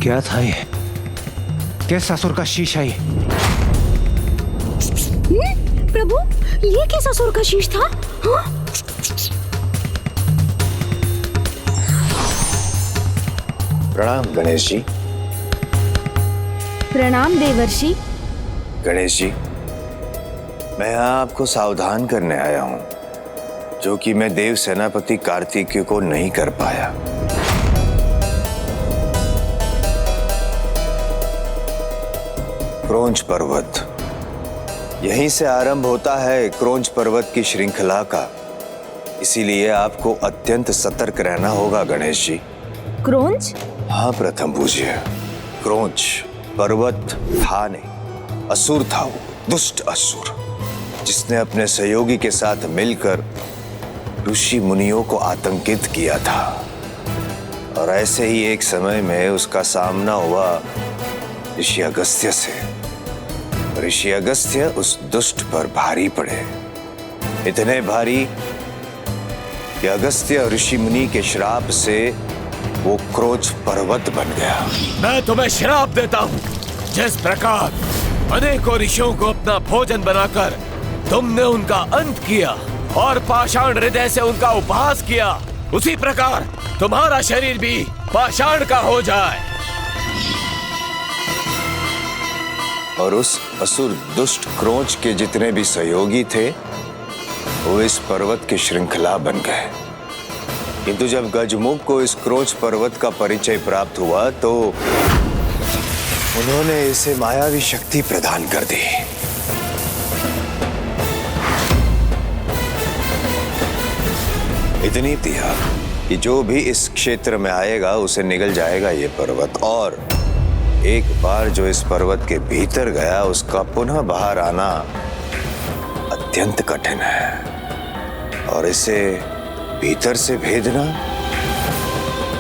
क्या था ये? किस असुर का शीश है ये? प्रभु, ये किस असुर का शीश था? हाँ? प्रणाम गणेश जी। प्रणाम देवर्षि। गणेश जी, मैं यहाँ आपको सावधान करने आया हूँ, जो कि मैं देव सेनापति कार्तिकेय को नहीं कर पाया। क्रोंच पर्वत, यहीं से आरंभ होता है क्रोंच पर्वत की श्रृंखला का। इसीलिए आपको अत्यंत सतर्क रहना होगा गणेश जी। क्रोंच? हाँ प्रथम पूज्य, क्रोंच पर्वत था नहीं, असुर था वो, दुष्ट असुर, जिसने अपने सहयोगी के साथ मिलकर ऋषि मुनियों को आतंकित किया था। और ऐसे ही एक समय में उसका सामना हुआ ऋषि अगस्त्य से। ऋषि अगस्त्य उस दुष्ट पर भारी पड़े, इतने भारी कि अगस्त्य ऋषि मुनि के श्राप से वो क्रोंच पर्वत बन गया। मैं तुम्हें श्राप देता हूँ, जिस प्रकार अनेकों ऋषियों को अपना भोजन बनाकर तुमने उनका अंत किया और पाषाण हृदय से उनका उपहास किया, उसी प्रकार तुम्हारा शरीर भी पाषाण का हो जाए। और उस असुर दुष्ट क्रोंच के जितने भी सहयोगी थे वो इस पर्वत की श्रृंखला बन गए। किंतु जब गजमुख को इस क्रोंच पर्वत का परिचय प्राप्त हुआ तो उन्होंने इसे मायावी शक्ति प्रदान कर दी। इतनी दिया कि जो भी इस क्षेत्र में आएगा उसे निगल जाएगा ये पर्वत, और एक बार जो इस पर्वत के भीतर गया उसका पुनः बाहर आना अत्यंत कठिन है, और इसे भीतर से भेदना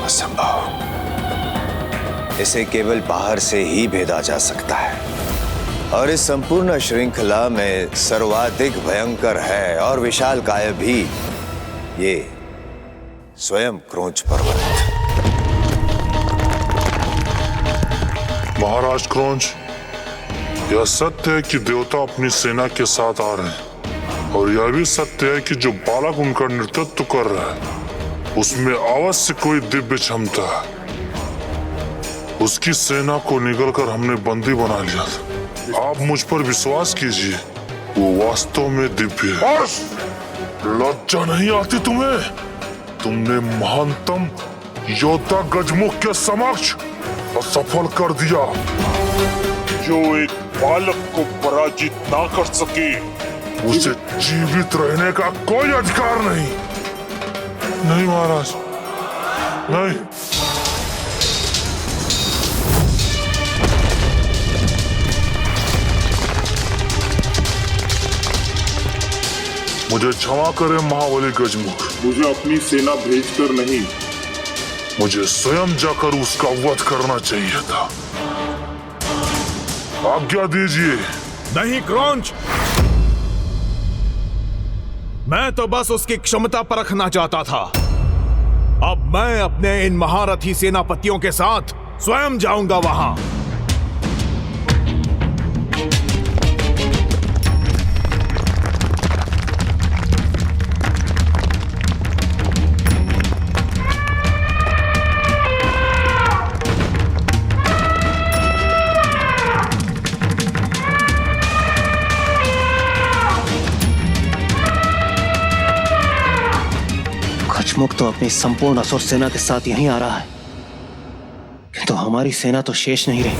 असंभव। इसे केवल बाहर से ही भेदा जा सकता है, और इस संपूर्ण श्रृंखला में सर्वाधिक भयंकर है और विशालकाय भी ये स्वयं क्रोंच पर्वत। महाराज क्रोंच, यह सत्य है कि देवता अपनी सेना के साथ आ रहे हैं, और यह भी सत्य है कि जो बालक उनका नेतृत्व कर रहा है उसमें अवश्य कोई दिव्य क्षमता है। उसकी सेना को निगलकर हमने बंदी बना लिया था। आप मुझ पर विश्वास कीजिए, वो वास्तव में दिव्य है। लज्जा नहीं आती तुम्हें? तुमने महानतम योद्धा गजमुख के समक्ष असफल कर दिया। जो एक बालक को पराजित ना कर सके उसे जीवित रहने का कोई अधिकार नहीं। नहीं महाराज, नहीं। मुझे क्षमा करें महाबली गजमुख। मुझे अपनी सेना भेजकर नहीं, मुझे स्वयं जाकर उसका वध करना चाहिए था। आज्ञा दीजिए। नहीं क्रोंच, मैं तो बस उसकी क्षमता परखना चाहता था। अब मैं अपने इन महारथी सेनापतियों के साथ स्वयं जाऊंगा वहां। गजमुख तो अपनी संपूर्ण असुर सेना के साथ यहीं आ रहा है, किंतु हमारी सेना तो शेष नहीं रही।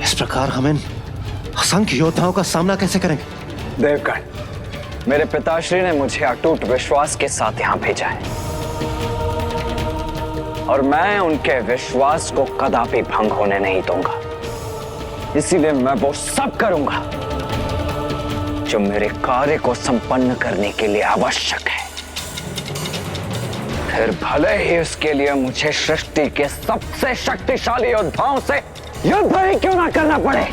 इस प्रकार हम इन असंख्य योद्धाओं का सामना कैसे करेंगे? देवगण, मेरे पिताश्री ने मुझे अटूट विश्वास के साथ यहाँ भेजा है और मैं उनके विश्वास को कदापि भंग होने नहीं दूंगा। इसीलिए मैं वो सब करूंगा जो मेरे कार्य को संपन्न करने के लिए आवश्यक है, फिर भले ही उसके लिए मुझे सृष्टि के सबसे शक्तिशाली योद्धाओं से युद्ध ही क्यों ना करना पड़े।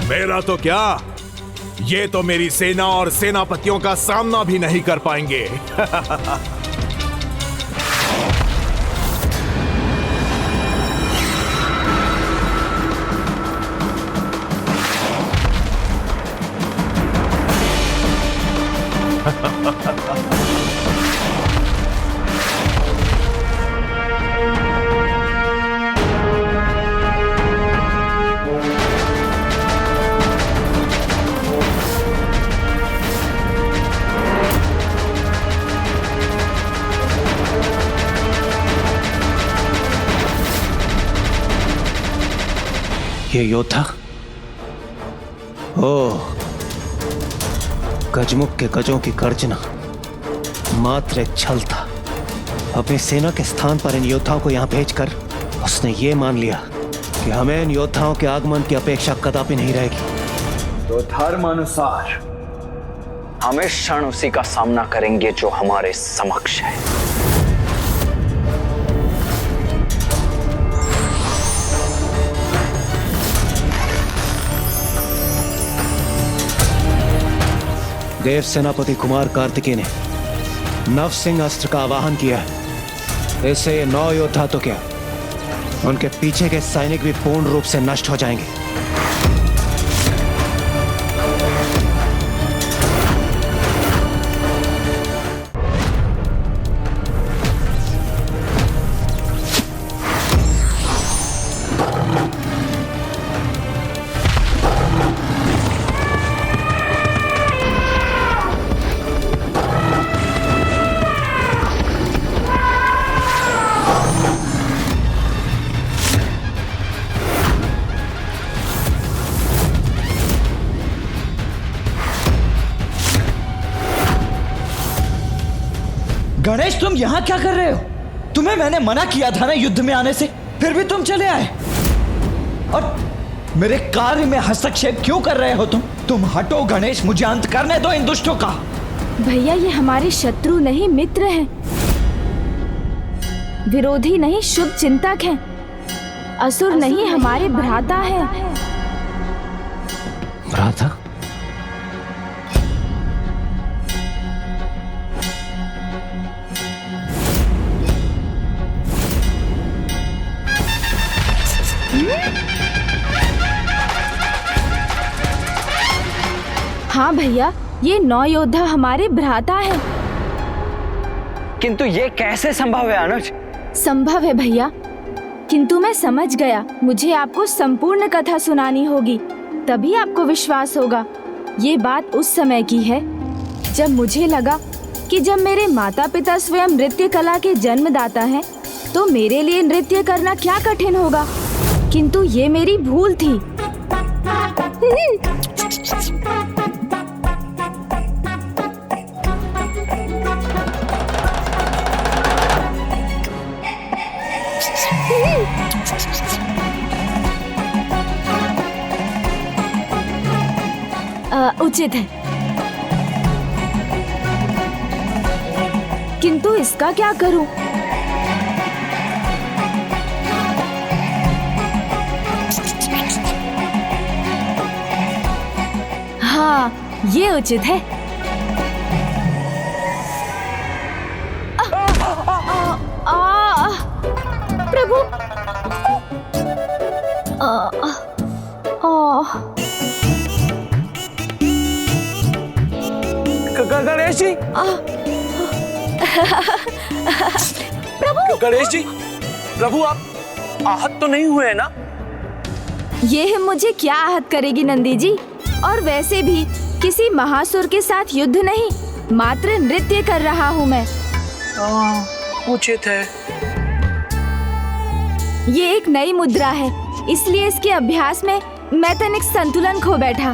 मेरा तो क्या, ये तो मेरी सेना और सेनापतियों का सामना भी नहीं कर पाएंगे। ये योद्धा, ओह, गजमुख के गजों की गर्जना मात्र एक छल था। अपनी सेना के स्थान पर इन योद्धाओं को यहां भेजकर उसने ये मान लिया कि हमें इन योद्धाओं के आगमन की अपेक्षा कदापि नहीं रहेगी। तो धर्म अनुसार हम इस क्षण उसी का सामना करेंगे जो हमारे समक्ष है। देव सेनापति कुमार कार्तिकेय ने नव सिंह अस्त्र का आवाहन किया है। इससे ये 9 योद्धा तो क्या, उनके पीछे के सैनिक भी पूर्ण रूप से नष्ट हो जाएंगे। गणेश, तुम यहाँ क्या कर रहे हो? तुम्हें मैंने मना किया था ना युद्ध में आने से, फिर भी तुम चले आए। और मेरे कार्य में हस्तक्षेप क्यों कर रहे हो तुम हटो गणेश, मुझे अंत करने दो इन दुष्टों का। भैया, ये हमारे शत्रु नहीं मित्र हैं, विरोधी नहीं शुभ चिंतक हैं, असुर नहीं हमारे भ्राता हैं। भ्राता? हाँ भैया, ये 9 योद्धा हमारे भ्राता हैं। किंतु ये कैसे संभव है अनुज? संभव है भैया, किंतु मैं समझ गया। मुझे आपको संपूर्ण कथा सुनानी होगी, तभी आपको विश्वास होगा। ये बात उस समय की है जब मुझे लगा कि जब मेरे माता पिता स्वयं नृत्य कला के जन्मदाता हैं, तो मेरे लिए नृत्य करना क्या कठिन होगा। किंतु ये मेरी भूल थी। उचित है, किंतु इसका क्या करूं? हाँ, ये उचित है। प्रभु, गणेश जी, प्रभु, गणेश जी, प्रभु आप आहत तो नहीं हुए ना? ये मुझे क्या आहत करेगी नंदी जी, और वैसे भी किसी महासुर के साथ युद्ध नहीं, मात्र नृत्य कर रहा हूँ मैं। उचित है। ये एक नई मुद्रा है, इसलिए इसके अभ्यास में मैं तनिक संतुलन खो बैठा।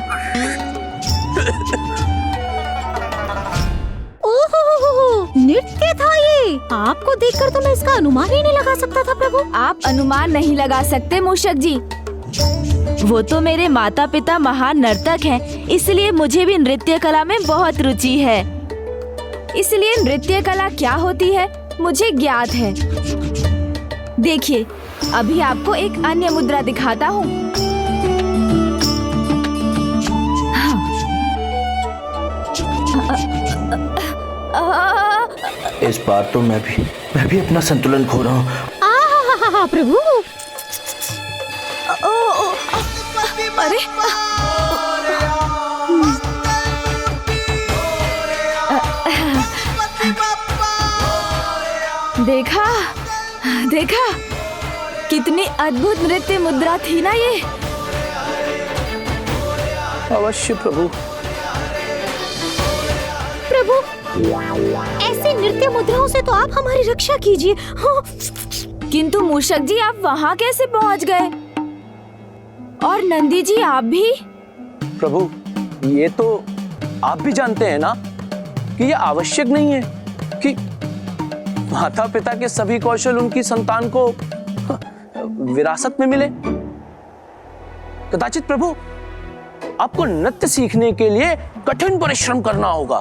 ओहो, नृत्य था ये। आपको देखकर तो मैं इसका अनुमान ही नहीं लगा सकता था प्रभु। आप अनुमान नहीं लगा सकते मूषक जी, वो तो मेरे माता पिता महान नर्तक हैं, इसलिए मुझे भी नृत्य कला में बहुत रुचि है। इसलिए नृत्य कला क्या होती है मुझे ज्ञात है। देखिए, अभी आपको एक अन्य मुद्रा दिखाता हूँ। इस बार तो मैं भी अपना संतुलन खो रहा हूँ। प्रभु। अरे देखा देखा, कितनी अद्भुत नृत्य मुद्रा थी ना ये। अवश्य प्रभु। प्रभु, ऐसी नृत्य मुद्राओं से तो आप हमारी रक्षा कीजिए। हाँ। किंतु मूषक जी, आप वहाँ कैसे पहुँच गए? और नंदी जी, आप भी? प्रभु, ये तो आप भी जानते हैं ना कि ये आवश्यक नहीं है कि माता पिता के सभी कौशल उनकी संतान को विरासत में मिले। कदाचित प्रभु, आपको नृत्य सीखने के लिए कठिन परिश्रम करना होगा।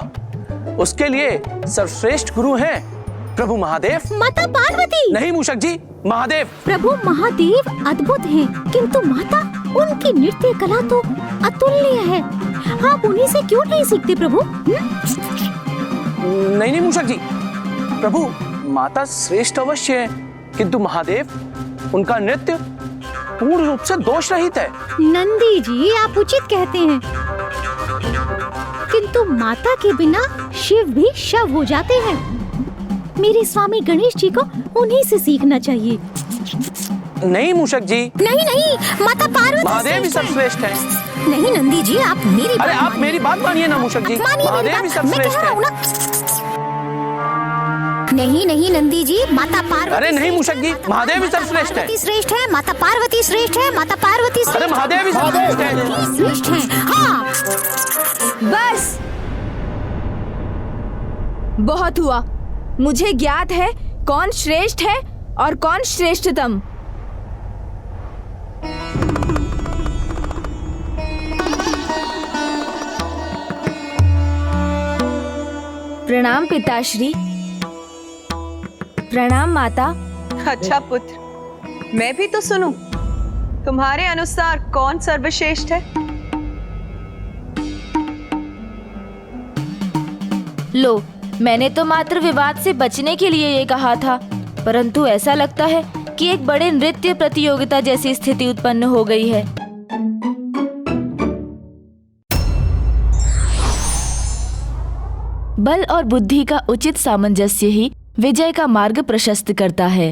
उसके लिए सर्वश्रेष्ठ गुरु हैं प्रभु महादेव। माता पार्वती। नहीं मूषक जी, महादेव। प्रभु महादेव अद्भुत हैं, किंतु माता, उनकी नृत्य कला तो अतुल्य है। आप उन्हीं से क्यों नहीं सीखते प्रभु? नहीं मूषक जी, प्रभु माता श्रेष्ठ अवश्य है, किंतु महादेव, उनका नृत्य पूर्ण रूप से दोष रहित है। नंदी जी, आप उचित कहते हैं, किंतु माता के बिना शिव भी शव हो जाते हैं। मेरे स्वामी गणेश जी को उन्हीं से सीखना चाहिए। नहीं मूषक जी। नहीं, माता पार्वती महादेव ही सर्वश्रेष्ठ है। नहीं नंदी जी, आप मेरी अरे आप मेरी बात मानिए ना मूषक जी, महादेव ही सर्वश्रेष्ठ है। नहीं नंदी जी, माता पार्वती। अरे नहीं मूषक जी, महादेव ही सर्वश्रेष्ठ है। श्रेष्ठ है, माता पार्वती श्रेष्ठ है, माता पार्वती। अरे महादेव ही सर्वश्रेष्ठ है। श्रेष्ठ है। हाँ। बस बहुत हुआ। मुझे ज्ञात है कौन श्रेष्ठ है और कौन श्रेष्ठतम। प्रणाम पिताश्री। प्रणाम माता। अच्छा पुत्र, मैं भी तो सुनूं। तुम्हारे अनुसार कौन सर्वश्रेष्ठ है? लो, मैंने तो मात्र विवाद से बचने के लिए ये कहा था, परंतु ऐसा लगता है कि एक बड़े नृत्य प्रतियोगिता जैसी स्थिति उत्पन्न हो गई है। बल और बुद्धि का उचित सामंजस्य ही विजय का मार्ग प्रशस्त करता है।